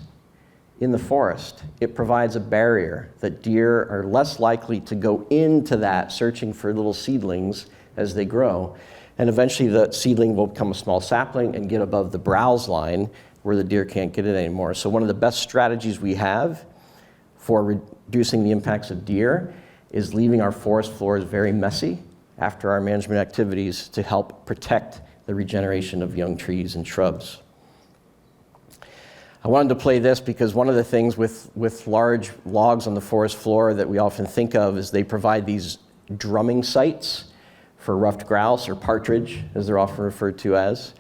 in the forest, it provides a barrier that deer are less likely to go into that, searching for little seedlings as they grow. And eventually the seedling will become a small sapling and get above the browse line where the deer can't get it anymore. So one of the best strategies we have for reducing the impacts of deer is leaving our forest floors very messy after our management activities to help protect the regeneration of young trees and shrubs. I wanted to play this because one of the things with large logs on the forest floor that we often think of is they provide these drumming sites for ruffed grouse or partridge, as they're often referred to as.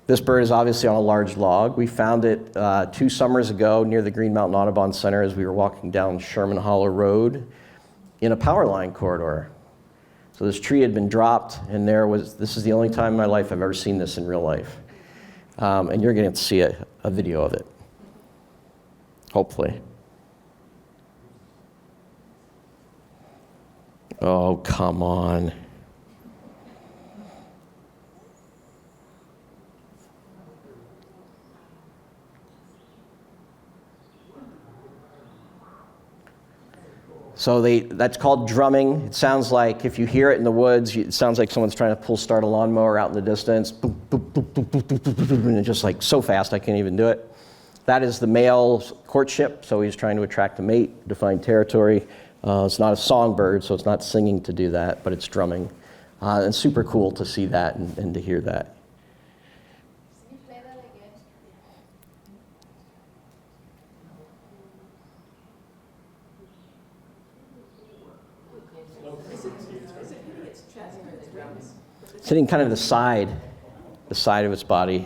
This bird is obviously on a large log. We found it 2 summers ago near the Green Mountain Audubon Center as we were walking down Sherman Hollow Road in a power line corridor. So this tree had been dropped, and this is the only time in my life I've ever seen this in real life. And you're going to see a video of it, hopefully. Oh, come on. So that's called drumming. It sounds like, if you hear it in the woods, it sounds like someone's trying to start a lawnmower out in the distance. Boop, boop, boop, boop, boop, boop, boop, boop, and it's just like so fast I can't even do it. That is the male's courtship, so he's trying to attract a mate, define territory. It's not a songbird, so it's not singing to do that, but it's drumming. And super cool to see that and to hear that. Can you play that again? It's hitting kind of the side of its body.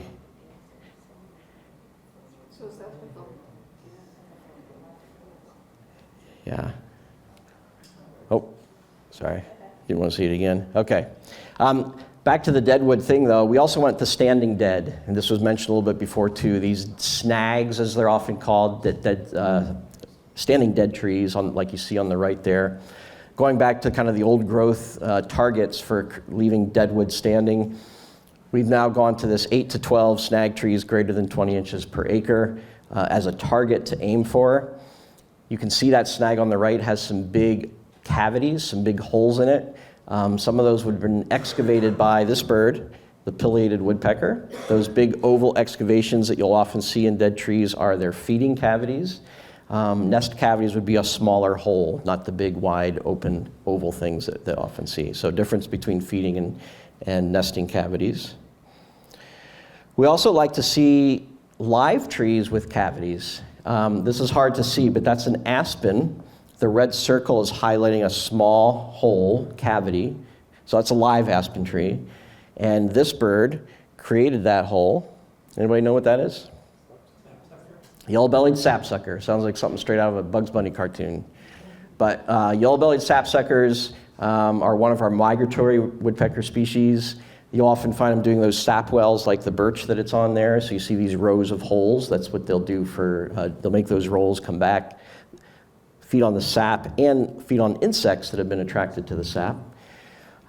Yeah. Oh, sorry. Didn't want to see it again. Okay. Back to the deadwood thing, though, we also went to standing dead, and this was mentioned a little bit before, too. These snags, as they're often called, standing dead trees, like you see on the right there. Going back to kind of the old growth targets for leaving deadwood standing, we've now gone to this 8 to 12 snag trees greater than 20 inches per acre as a target to aim for. You can see that snag on the right has some big cavities, some big holes in it. Some of those would have been excavated by this bird, the pileated woodpecker. Those big oval excavations that you'll often see in dead trees are their feeding cavities. Nest cavities would be a smaller hole, not the big, wide, open, oval things that often see. So difference between feeding and nesting cavities. We also like to see live trees with cavities. This is hard to see, but that's an aspen. The red circle is highlighting a small hole, cavity. So that's a live aspen tree. And this bird created that hole. Anybody know what that is? Yellow-bellied sapsucker. Sounds like something straight out of a Bugs Bunny cartoon. But yellow-bellied sapsuckers are one of our migratory woodpecker species. You'll often find them doing those sap wells like the birch that it's on there. So you see these rows of holes. That's what they'll do they'll make those rolls, come back, feed on the sap, and feed on insects that have been attracted to the sap.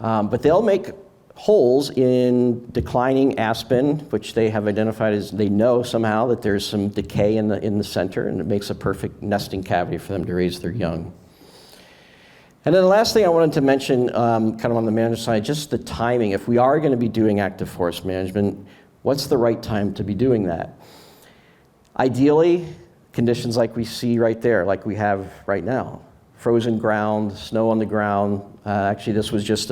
But they'll make holes in declining aspen, which they have identified as, they know somehow that there's some decay in the center, and it makes a perfect nesting cavity for them to raise their young. And then the last thing I wanted to mention, kind of on the management side, just the timing. If we are going to be doing active forest management, what's the right time to be doing that? Ideally, conditions like we see right there, like we have right now. Frozen ground, snow on the ground. Actually, this was just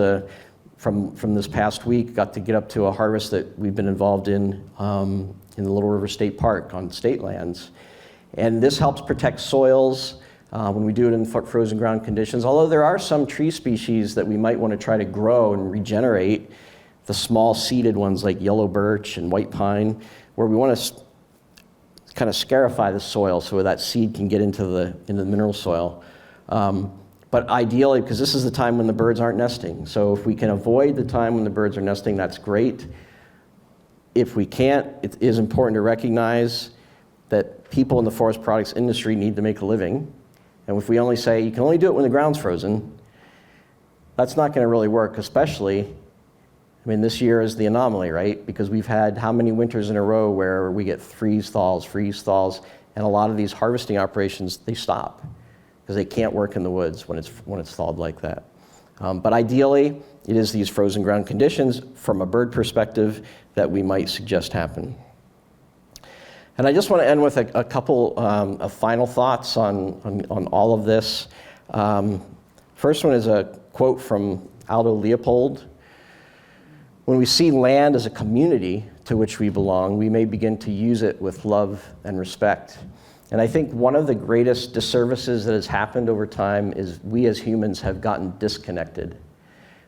from this past week, got to get up to a harvest that we've been involved in the Little River State Park on state lands. And this helps protect soils when we do it in frozen ground conditions. Although there are some tree species that we might want to try to grow and regenerate, the small seeded ones like yellow birch and white pine, where we want to kind of scarify the soil so that seed can get into the mineral soil. But ideally, because this is the time when the birds aren't nesting. So if we can avoid the time when the birds are nesting, that's great. If we can't, it is important to recognize that people in the forest products industry need to make a living. And if we only say, you can only do it when the ground's frozen, that's not going to really work, especially, this year is the anomaly, right? Because we've had how many winters in a row where we get freeze thaws, and a lot of these harvesting operations, they stop because they can't work in the woods when it's thawed like that. But ideally, it is these frozen ground conditions from a bird perspective that we might suggest happen. And I just want to end with a couple of final thoughts on all of this. First one is a quote from Aldo Leopold. When we see land as a community to which we belong, we may begin to use it with love and respect. And I think one of the greatest disservices that has happened over time is we as humans have gotten disconnected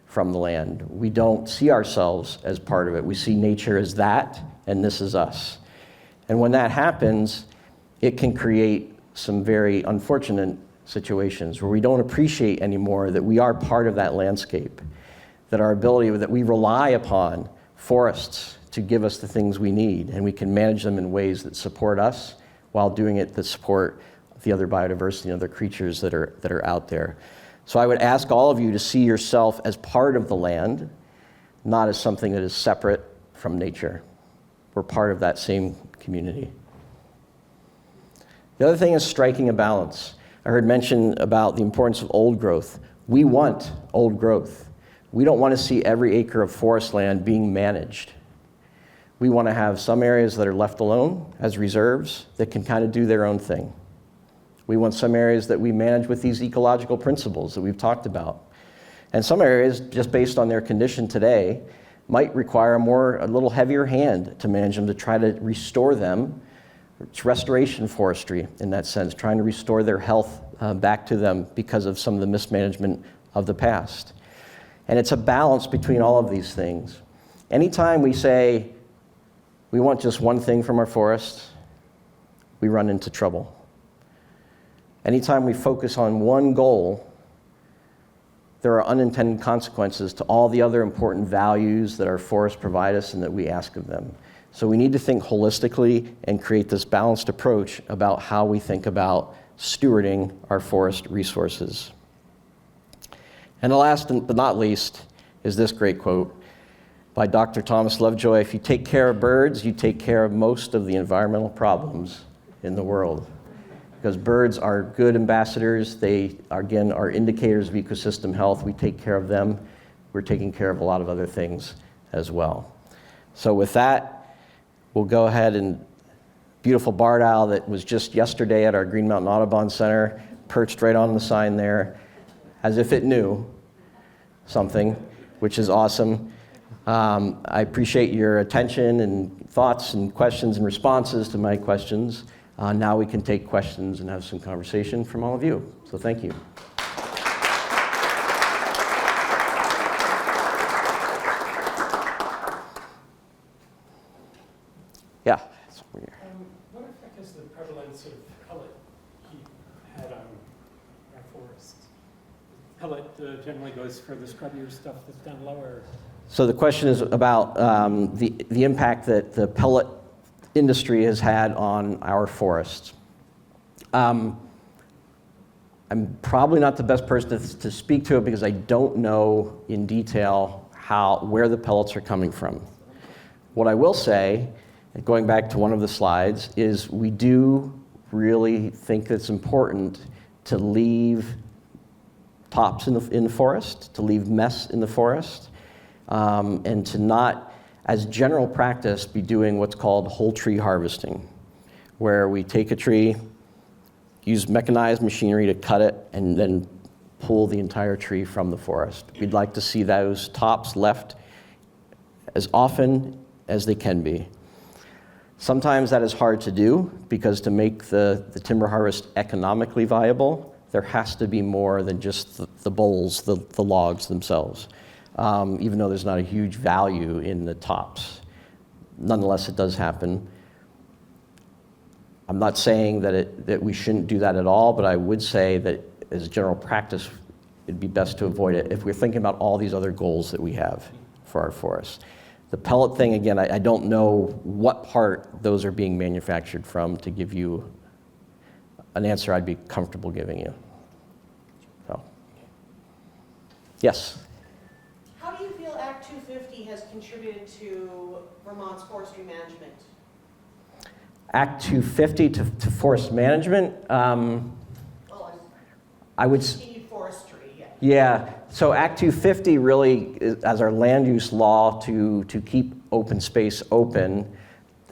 from the land. We don't see ourselves as part of it. We see nature as that, and this is us. And when that happens, it can create some very unfortunate situations where we don't appreciate anymore that we are part of that landscape, that our ability, that we rely upon forests to give us the things we need, and we can manage them in ways that support us while doing it to support the other biodiversity and other creatures that are out there. So I would ask all of you to see yourself as part of the land, not as something that is separate from nature. We're part of that same community. The other thing is striking a balance. I heard mention about the importance of old growth. We want old growth. We don't want to see every acre of forest land being managed. We want to have some areas that are left alone as reserves that can kind of do their own thing. We want some areas that we manage with these ecological principles that we've talked about. And some areas, just based on their condition today, might require a little heavier hand to manage them, to try to restore them. It's restoration forestry in that sense, trying to restore their health back to them because of some of the mismanagement of the past. And it's a balance between all of these things. Anytime we say we want just one thing from our forests, we run into trouble. Anytime we focus on one goal, there are unintended consequences to all the other important values that our forests provide us and that we ask of them. So we need to think holistically and create this balanced approach about how we think about stewarding our forest resources. And the last but not least is this great quote by Dr. Thomas Lovejoy: "If you take care of birds, you take care of most of the environmental problems in the world." Because birds are good ambassadors. They, again, are indicators of ecosystem health. We take care of them. We're taking care of a lot of other things as well. So with that, we'll go ahead and beautiful barred owl that was just yesterday at our Green Mountain Audubon Center, perched right on the sign there, as if it knew something, which is awesome. I appreciate your attention and thoughts and questions and responses to my questions. Now we can take questions and have some conversation from all of you. So thank you. Yeah. What effect has the prevalence of pellet heat had on our forests? Pellet generally goes for the scrubbier stuff that's down lower. So the question is about the impact that the pellet industry has had on our forests. I'm probably not the best person to speak to it because I don't know in detail where the pellets are coming from. What I will say, going back to one of the slides, is we do really think it's important to leave tops in the forest, to leave mess in the forest, and to not, as general practice, be doing what's called whole tree harvesting, where we take a tree, use mechanized machinery to cut it, and then pull the entire tree from the forest. We'd like to see those tops left as often as they can be. Sometimes that is hard to do because to make the timber harvest economically viable, there has to be more than just the bowls, the logs themselves. Even though there's not a huge value in the tops. Nonetheless, it does happen. I'm not saying that we shouldn't do that at all, but I would say that as a general practice, it'd be best to avoid it if we're thinking about all these other goals that we have for our forests. The pellet thing, again, I don't know what part those are being manufactured from to give you an answer I'd be comfortable giving you. So, yes? How do you feel Act 250 has contributed to Vermont's forestry management? Act 250 to forest management, I would... Continued forestry, yeah. Yeah, so Act 250 really, as our land use law to keep open space open,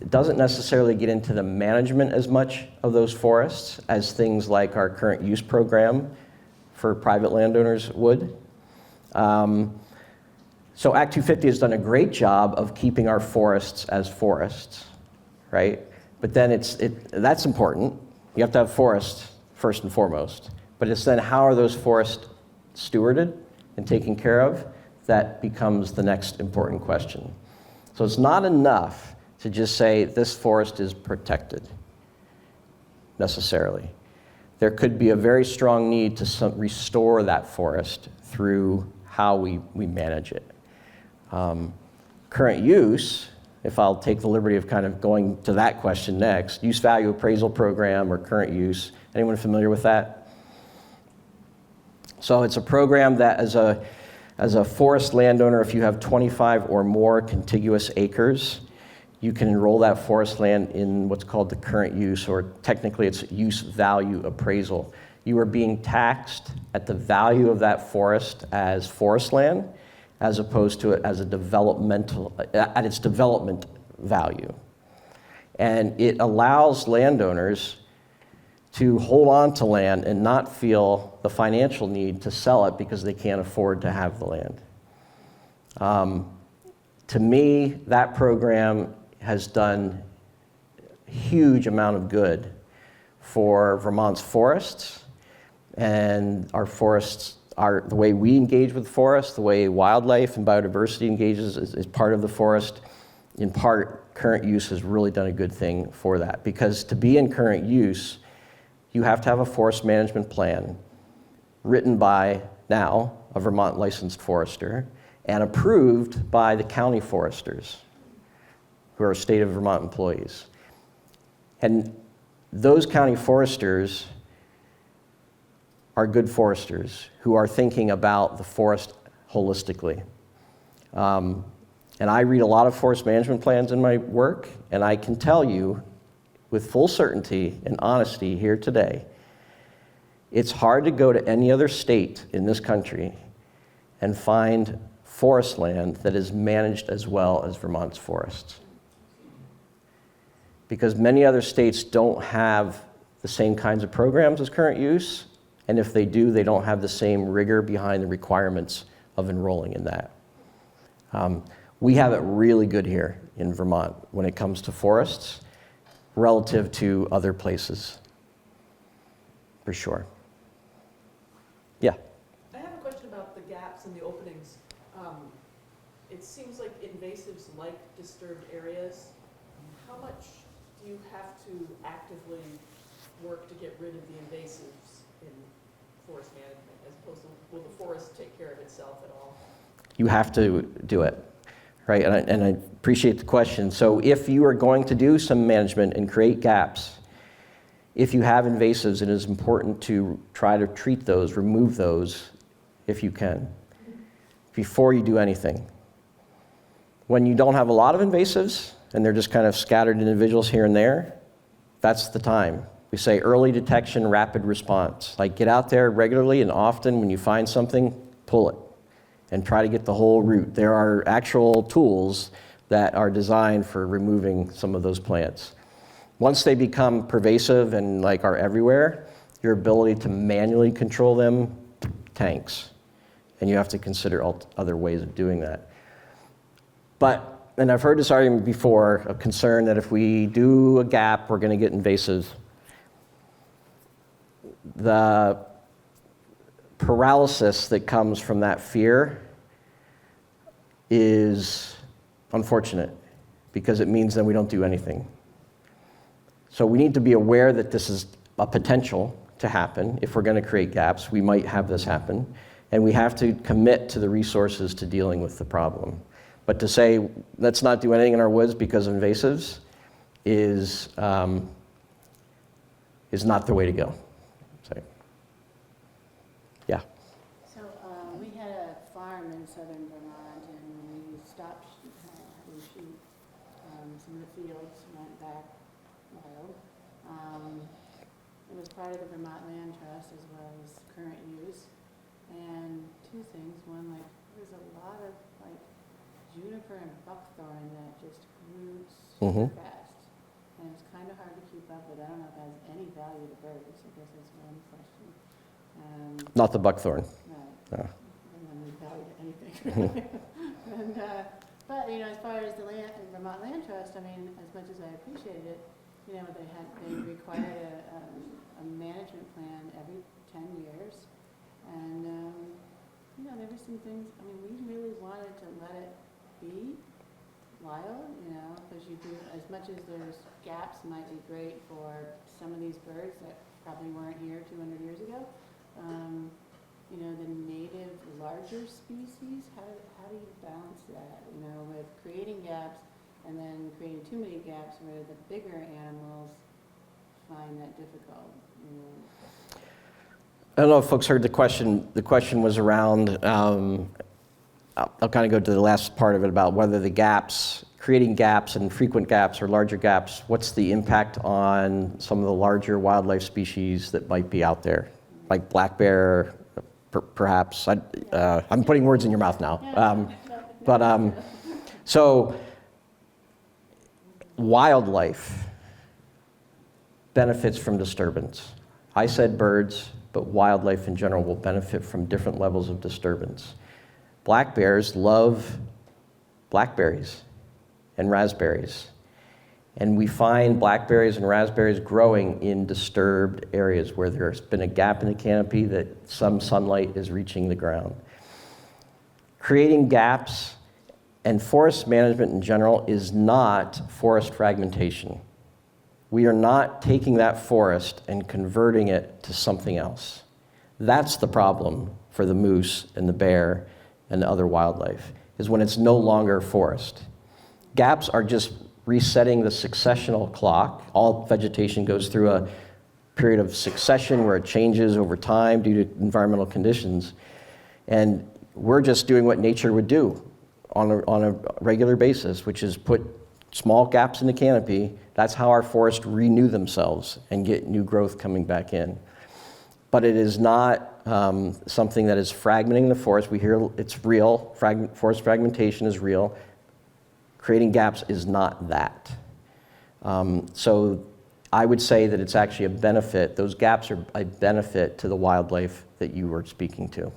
it doesn't necessarily get into the management as much of those forests as things like our current use program for private landowners would. So Act 250 has done a great job of keeping our forests as forests, right? But then that's important. You have to have forests first and foremost. But it's then how are those forests stewarded and taken care of that becomes the next important question. So it's not enough to just say this forest is protected, necessarily. There could be a very strong need to restore that forest through how we manage it. Current use, if I'll take the liberty of kind of going to that question next, use value appraisal program or current use, anyone familiar with that? So it's a program that as a forest landowner, if you have 25 or more contiguous acres, you can enroll that forest land in what's called the current use, or technically it's use value appraisal. You are being taxed at the value of that forest as forest land, as opposed to it as at its development value. And it allows landowners to hold on to land and not feel the financial need to sell it because they can't afford to have the land. To me, that program has done a huge amount of good for Vermont's forests, and our forests are the way we engage with forests, the way wildlife and biodiversity engages is part of the forest. In part, current use has really done a good thing for that, because to be in current use, you have to have a forest management plan written by now a Vermont licensed forester and approved by the county foresters, who are state of Vermont employees. And those county foresters are good foresters who are thinking about the forest holistically. And I read a lot of forest management plans in my work, and I can tell you with full certainty and honesty here today, it's hard to go to any other state in this country and find forest land that is managed as well as Vermont's forests. Because many other states don't have the same kinds of programs as current use, and if they do, they don't have the same rigor behind the requirements of enrolling in that. We have it really good here in Vermont when it comes to forests relative to other places, for sure. Yeah. I have a question about the gaps and the openings. It seems like invasives like disturbed areas. How much do you have to actively work to get rid of the invasives in forest management, as opposed to will the forest take care of itself at all? You have to do it, right? And I appreciate the question. So if you are going to do some management and create gaps, if you have invasives, it is important to try to treat those, remove those, if you can, before you do anything. When you don't have a lot of invasives, and they're just kind of scattered individuals here and there, that's the time. We say early detection, rapid response. Like get out there regularly and often when you find something, pull it and try to get the whole root. There are actual tools that are designed for removing some of those plants. Once they become pervasive and like are everywhere, your ability to manually control them tanks. And you have to consider other ways of doing that. But, and I've heard this argument before, a concern that if we do a gap, we're going to get invasives. The paralysis that comes from that fear is unfortunate because it means that we don't do anything. So we need to be aware that this is a potential to happen. If we're going to create gaps, we might have this happen. And we have to commit to the resources to dealing with the problem. But to say, let's not do anything in our woods because of invasives is not the way to go. So, yeah. So we had a farm in southern Vermont, and when we stopped having sheep, some of the fields went back wild. It was part of the Vermont Land Trust as well as current use. And two things. One, like, there's a lot of like juniper and buckthorn that just grew super fast. And it's kind of hard to keep up with. I don't know if it has any value to birds. I guess that's one question. Not the buckthorn. Right. No. And then we value to anything. And, but, you know, as far as the Vermont Land Trust, I mean, as much as I appreciated it, you know, they required a management plan every 10 years. And, you know, there were some things, I mean, we really wanted to let it be wild, you know, because you do, as much as there's gaps might be great for some of these birds that probably weren't here 200 years ago, you know, the native larger species, how do you balance that, you know, with creating gaps and then creating too many gaps where the bigger animals find that difficult, you know? I don't know if folks heard the question. The question was around, I'll kind of go to the last part of it about whether the gaps, creating gaps and frequent gaps or larger gaps, what's the impact on some of the larger wildlife species that might be out there, like black bear, perhaps. I'm putting words in your mouth now. So wildlife benefits from disturbance. I said birds, but wildlife in general will benefit from different levels of disturbance. Black bears love blackberries and raspberries. And we find blackberries and raspberries growing in disturbed areas where there's been a gap in the canopy that some sunlight is reaching the ground. Creating gaps and forest management in general is not forest fragmentation. We are not taking that forest and converting it to something else. That's the problem for the moose and the bear and the other wildlife, is when it's no longer forest. Gaps are just resetting the successional clock. All vegetation goes through a period of succession where it changes over time due to environmental conditions. And we're just doing what nature would do on a regular basis, which is put small gaps in the canopy. That's how our forests renew themselves and get new growth coming back in. But it is not something that is fragmenting the forest. We hear it's real. Forest fragmentation is real. Creating gaps is not that. So I would say that it's actually a benefit. Those gaps are a benefit to the wildlife that you were speaking to,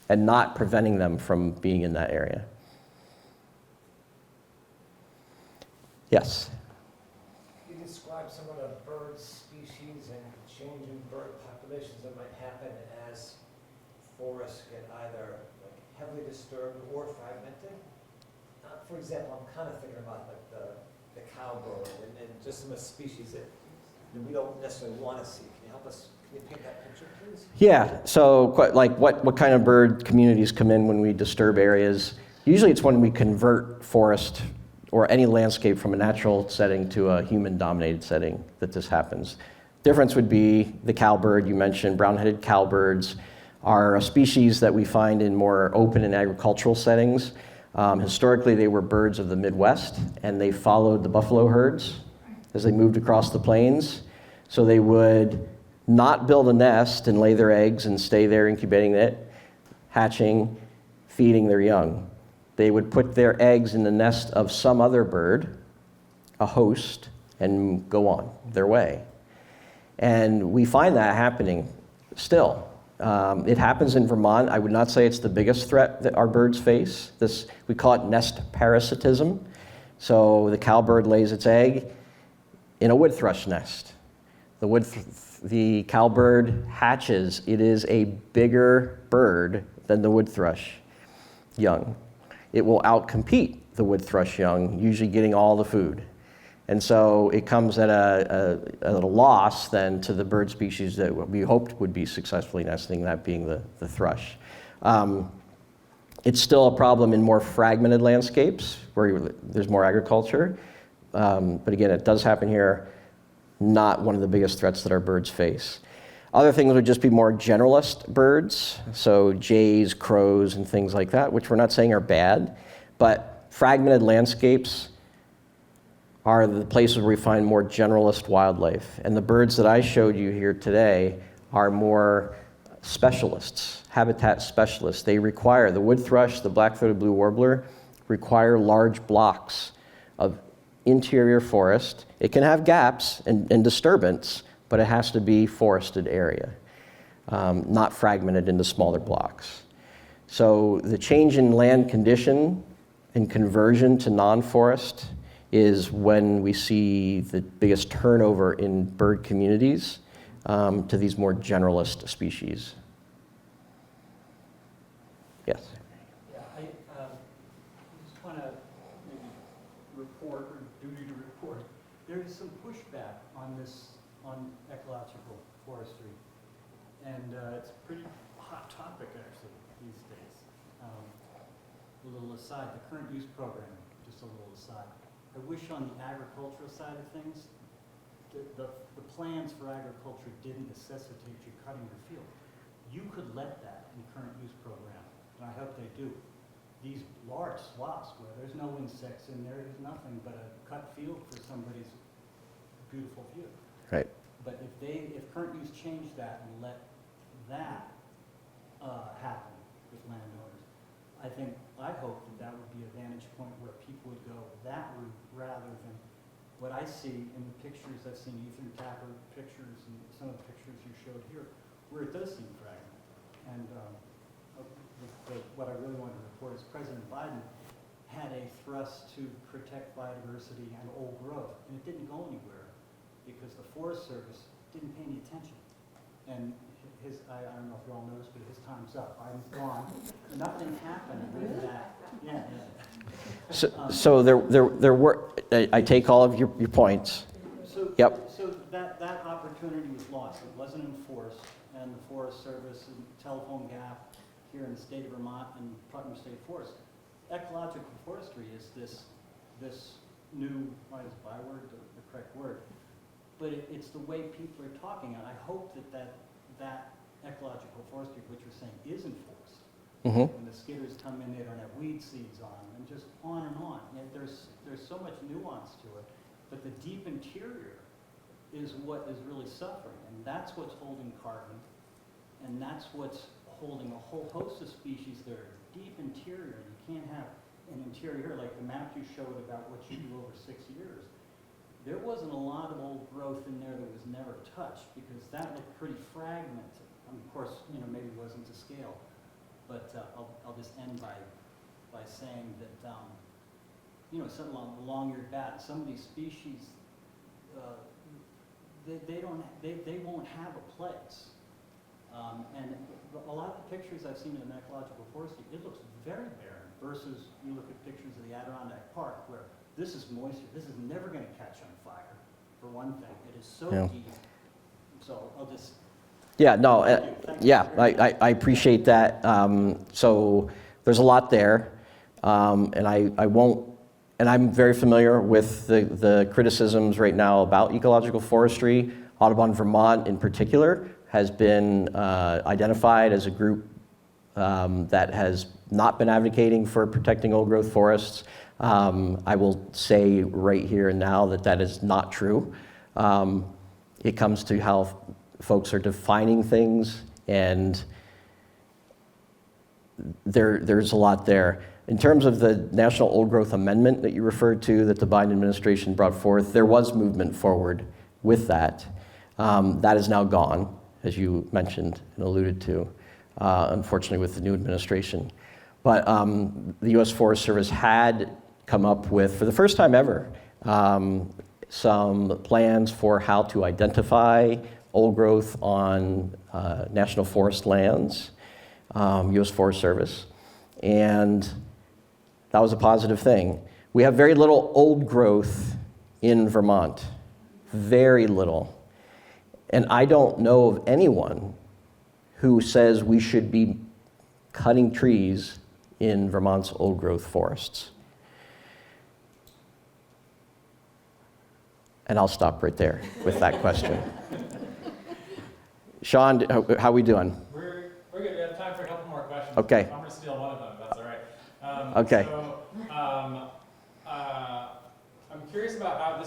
and not preventing them from being in that area. Yes? You described some of the bird species and change in bird populations that might happen as forests get either like heavily disturbed or fragmented. For example, I'm kind of thinking about like the cowbird and just some of the species that we don't necessarily want to see. Can you help us? Can you paint that picture, please? Yeah, so like what kind of bird communities come in when we disturb areas? Usually it's when we convert forest or any landscape from a natural setting to a human-dominated setting that this happens. Difference would be the cowbird you mentioned. Brown-headed cowbirds are a species that we find in more open and agricultural settings. Historically, they were birds of the Midwest, and they followed the buffalo herds as they moved across the plains. So they would not build a nest and lay their eggs and stay there incubating it, hatching, feeding their young. They would put their eggs in the nest of some other bird, a host, and go on their way. And we find that happening still. It happens in Vermont. I would not say it's the biggest threat that our birds face. We call it nest parasitism. So the cowbird lays its egg in a wood thrush nest. The cowbird hatches. It is a bigger bird than the wood thrush young. It will outcompete the wood thrush young, usually getting all the food. And so it comes at a loss then to the bird species that we hoped would be successfully nesting, that being the thrush. It's still a problem in more fragmented landscapes where there's more agriculture. But again, it does happen here, not one of the biggest threats that our birds face. Other things would just be more generalist birds, so jays, crows, and things like that, which we're not saying are bad, but fragmented landscapes are the places where we find more generalist wildlife. And the birds that I showed you here today are more specialists, habitat specialists. They require, the wood thrush, the black-throated blue warbler, require large blocks of interior forest. It can have gaps and disturbance, but it has to be forested area, not fragmented into smaller blocks. So the change in land condition and conversion to non-forest is when we see the biggest turnover in bird communities to these more generalist species. Yes? Yeah, I just want to maybe report, or duty to report, there is some pushback on ecological forestry. And it's a pretty hot topic, actually, these days. A little aside, the current use program, just a little aside. I wish on the agricultural side of things, the plans for agriculture didn't necessitate you cutting your field. You could let that in the current use program, and I hope they do. These large swaths where there's no insects in there, there's nothing but a cut field for somebody's beautiful view. Right. But if current use changed that and let that happen with landowners, I hope that would be a vantage point where people would go that route rather than what I see in the pictures. I've seen Ethan Tapper pictures and some of the pictures you showed here, where it does seem fragmented. And what I really wanted to report is President Biden had a thrust to protect biodiversity and old growth, and it didn't go anywhere because the Forest Service didn't pay any attention. And I don't know if you all noticed, but his time's up. I'm gone. Nothing happened with that. Yeah. So there were, I take all of your points. So, Yep. So that opportunity was lost. It wasn't enforced. and the Forest Service and telephone gap here in the state of Vermont and Putnam State Forest. Ecological forestry is this new, what is byword, the correct word, but it's the way people are talking, and I hope that ecological forestry, which you're saying, is enforced. Mhm. When the skidders come in, they don't have weed seeds on them, and just on and on. And there's so much nuance to it, but the deep interior is what is really suffering, and that's what's holding carbon, and that's what's holding a whole host of species that are deep interior. You can't have an interior like the map you showed about what you do over 6 years. There wasn't a lot of old growth in there that was never touched because that looked pretty fragmented. I mean, of course, maybe it wasn't to scale, but I'll just end by saying that something along your bat, some of these species, they won't have a place. And a lot of the pictures I've seen in ecological forestry, it looks very barren versus you look at pictures of the Adirondack Park where this is moisture. This is never going to catch on fire, for one thing. It is so Yeah. deep. So I'll just... Yeah, no, Thank you. yeah, I appreciate that. So there's a lot there, and I won't, and I'm very familiar with the criticisms right now about ecological forestry. Audubon Vermont in particular has been identified as a group that has not been advocating for protecting old growth forests. I will say right here and now that is not true. It comes to how folks are defining things, and there's a lot there. In terms of the National Old Growth Amendment that you referred to that the Biden administration brought forth, there was movement forward with that. That is now gone, as you mentioned and alluded to, unfortunately with the new administration. But the U.S. Forest Service had come up with, for the first time ever, some plans for how to identify old growth on national forest lands, U.S. Forest Service, and that was a positive thing. We have very little old growth in Vermont, very little. And I don't know of anyone who says we should be cutting trees in Vermont's old growth forests. And I'll stop right there with that question. Sean, how we doing? We're good. We have time for a couple more questions. Okay. I'm going to steal one of them, if that's all right. Okay. So, I'm curious about how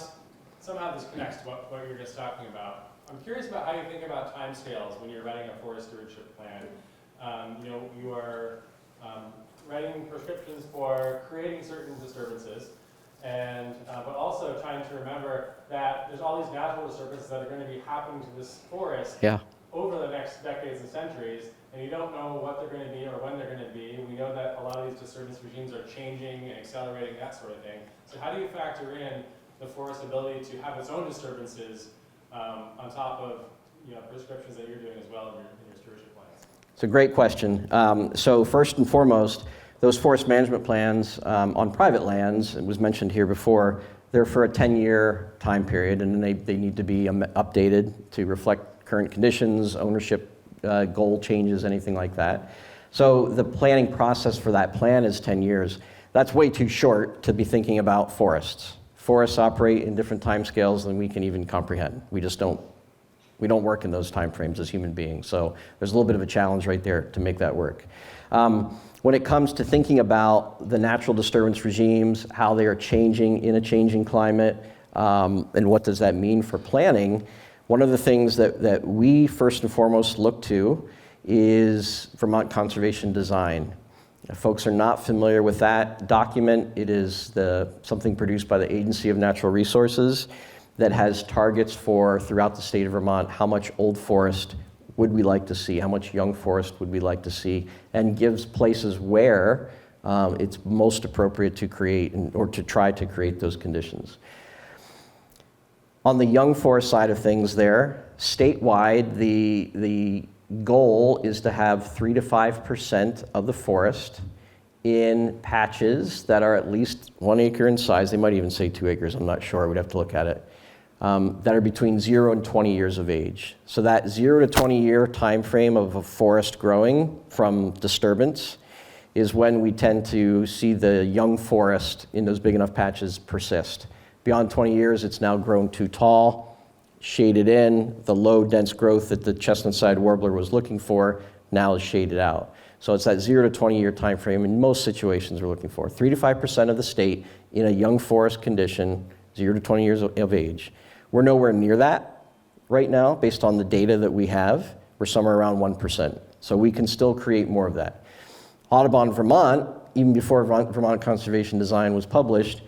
somehow this connects to what you were just talking about. I'm curious about how you think about timescales when you're writing a forest stewardship plan. You are writing prescriptions for creating certain disturbances, and but also trying to remember that there's all these natural disturbances that are going to be happening to this forest over the next decades and centuries, and you don't know what they're going to be or when they're going to be. We know that a lot of these disturbance regimes are changing and accelerating, that sort of thing. So how do you factor in the forest's ability to have its own disturbances on top of prescriptions that you're doing as well in your stewardship plans? It's a great question. So first and foremost, those forest management plans on private lands, it was mentioned here before, they're for a 10-year time period, and they need to be updated to reflect current conditions, ownership goal changes, anything like that. So the planning process for that plan is 10 years. That's way too short to be thinking about forests. Forests operate in different timescales than we can even comprehend. We don't work in those timeframes as human beings. So there's a little bit of a challenge right there to make that work. When it comes to thinking about the natural disturbance regimes, how they are changing in a changing climate, and what does that mean for planning, one of the things that we first and foremost look to is Vermont conservation design. If folks are not familiar with that document, it is something produced by the Agency of Natural Resources that has targets for, throughout the state of Vermont, how much old forest would we like to see, how much young forest would we like to see, and gives places where it's most appropriate to create or to try to create those conditions. On the young forest side of things there, statewide, the goal is to have 3 to 5% of the forest in patches that are at least 1 acre in size. They might even say 2 acres, I'm not sure, we'd have to look at it. that are between 0 and 20 years of age. So that 0 to 20 year time frame of a forest growing from disturbance is when we tend to see the young forest in those big enough patches persist. Beyond 20 years, it's now grown too tall, shaded in. The low dense growth that the chestnut-sided warbler was looking for now is shaded out. So it's that 0 to 20 year time frame in most situations we're looking for. 3 to 5% of the state in a young forest condition, 0 to 20 years of age. We're nowhere near that right now based on the data that we have. We're somewhere around 1%. So we can still create more of that. Audubon Vermont, even before Vermont Conservation Design was published,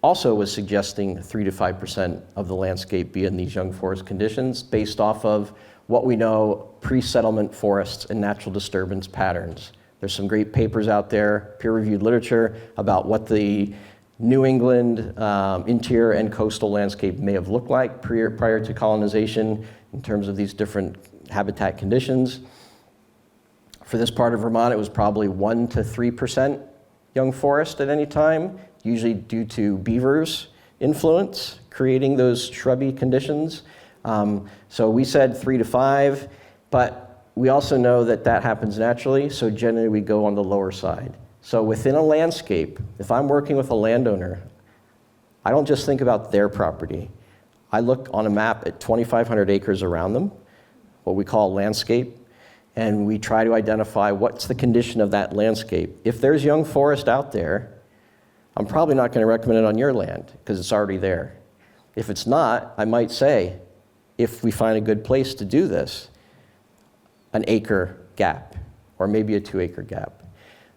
also was suggesting 3 to 5% of the landscape be in these young forest conditions based off of what we know pre-settlement forests and natural disturbance patterns. There's some great papers out there, peer-reviewed literature, about what the New England interior and coastal landscape may have looked like prior to colonization in terms of these different habitat conditions. For this part of Vermont, it was probably 1 to 3% young forest at any time, usually due to beavers' influence, creating those shrubby conditions. So we said 3 to 5, but we also know that that happens naturally, so generally we go on the lower side. So within a landscape, if I'm working with a landowner, I don't just think about their property. I look on a map at 2,500 acres around them, what we call landscape, and we try to identify what's the condition of that landscape. If there's young forest out there, I'm probably not going to recommend it on your land because it's already there. If it's not, I might say, if we find a good place to do this, an acre gap, or maybe a 2-acre gap.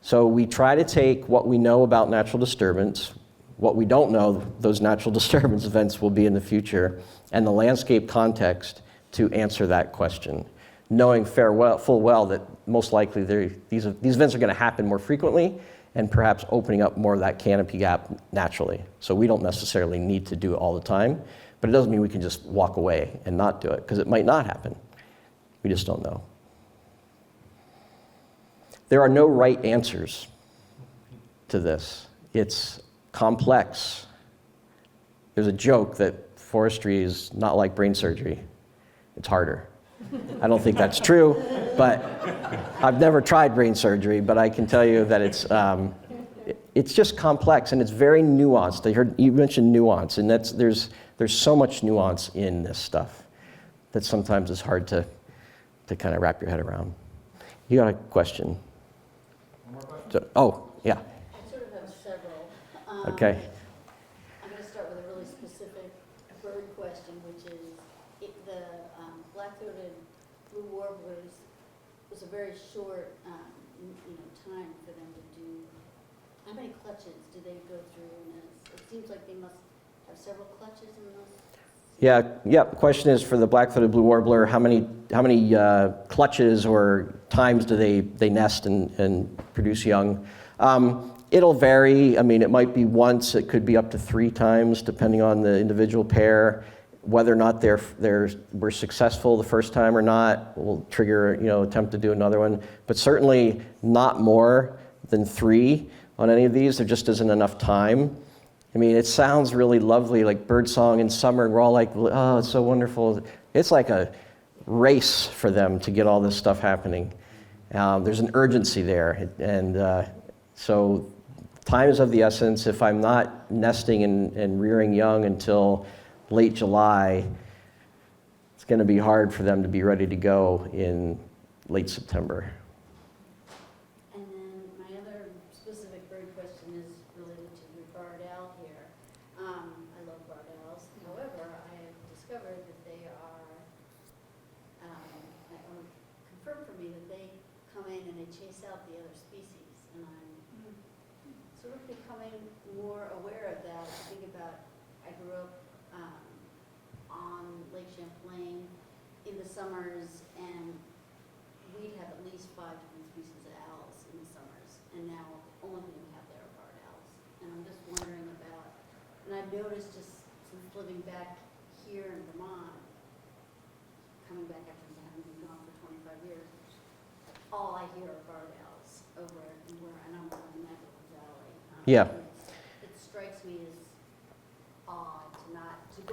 So we try to take what we know about natural disturbance, what we don't know those natural disturbance events will be in the future, and the landscape context to answer that question, knowing full well that most likely these events are going to happen more frequently and perhaps opening up more of that canopy gap naturally. So we don't necessarily need to do it all the time, but it doesn't mean we can just walk away and not do it, because it might not happen. We just don't know. There are no right answers to this. It's complex. There's a joke that forestry is not like brain surgery. It's harder. I don't think that's true, but I've never tried brain surgery, but I can tell you that it's just complex and it's very nuanced. I heard you mentioned nuance, and there's so much nuance in this stuff that sometimes it's hard to kind of wrap your head around. You got a question? Oh, yeah. I sort of have several. Okay. I'm going to start with a really specific bird question, which is the black-throated blue warblers was a very short time for them to do. How many clutches do they go through in this? It seems like they must have several clutches in those. Yeah. The question is for the black-throated blue warbler, how many clutches or times do they nest and produce young? It'll vary. I mean, it might be once. It could be up to 3 times, depending on the individual pair. Whether or not we're successful the first time or not will trigger attempt to do another one. But certainly not more than 3 on any of these. There just isn't enough time. I mean, it sounds really lovely, like birdsong in summer, and we're all like, oh, it's so wonderful. It's like a race for them to get all this stuff happening. There's an urgency there, and so time is of the essence. If I'm not nesting and rearing young until late July, it's going to be hard for them to be ready to go in late September. And then my other specific bird question is related to your bardell here. I love bardels. However, I have discovered that they are, confirmed for me that they come in and they chase out the other species. And I'm sort of becoming more aware of that. I think about, I grew up on Lake Champlain in the summers, and we'd have at least 5 different species of owls in the summers, and now the only thing we have there are barred owls. And I'm just wondering about, and I've noticed just since living back here in Vermont, coming back after having been gone for 25 years, all I hear are barred owls over and I'm in the Napa Valley. Yeah. It strikes me as odd to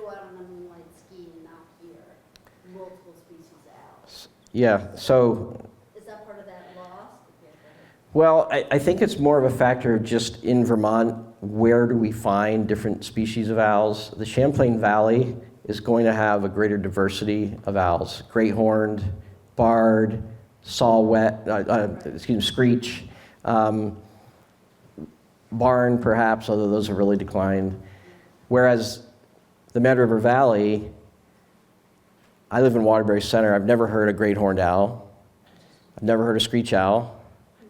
multiple species owls. Yeah, so, Is that part of that loss? well, I think it's more of a factor of just in Vermont, where do we find different species of owls? The Champlain Valley is going to have a greater diversity of owls. Great horned, barred, screech, barn perhaps, although those have really declined. Whereas the Mad River Valley, I live in Waterbury Center, I've never heard a great horned owl. I've never heard a screech owl.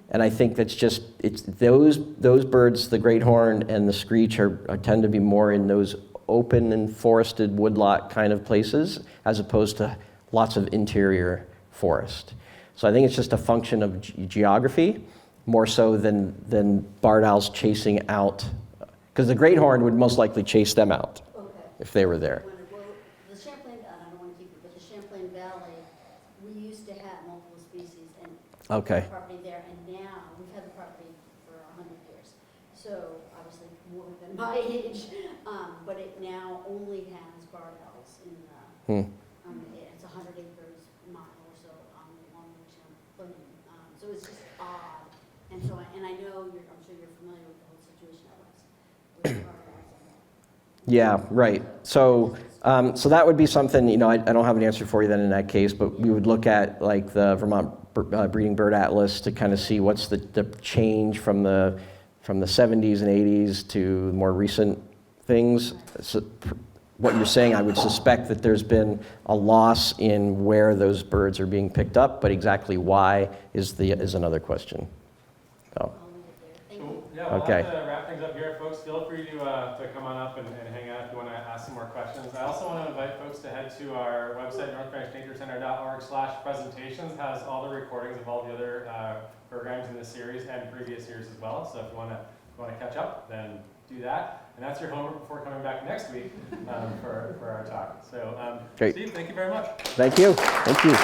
And I think that's just, it's those birds, the great horned and the screech, tend to be more in those open and forested woodlot kind of places, as opposed to lots of interior forest. So I think it's just a function of geography, more so than barred owls chasing out, because the great horned would most likely chase them out Okay. if they were there. Well, the Champlain, I don't want to keep it, but the Champlain Valley, we used to have multiple species and Okay. property there, and now we've had the property for 100 years. So obviously more than my age, but it now only has barred owls in the, it's 100 acres, mile or so along the Champlain. So it's just odd. And so, and I know I'm sure you're familiar with the whole situation at West with barred owls. Yeah, right. So, so that would be something, I don't have an answer for you then in that case, but we would look at like the Vermont Breeding Bird Atlas to kind of see what's the change from the 70s and 80s to more recent things. So, what you're saying, I would suspect that there's been a loss in where those birds are being picked up, but exactly why is another question. So, I'll leave it there. Thank you. Cool. Yeah, we'll Okay. have to wrap things up here, folks. Feel free to come on up and hang out if you want to ask some more questions. I also want to invite folks to head to our website, northbranchnaturecenter.org/presentations. It has all the recordings of all the other programs in this series and previous years as well. So if you want to catch up, then do that. And that's your homework before coming back next week for our talk. So, Great. Steve, thank you very much. thank you. Thank you.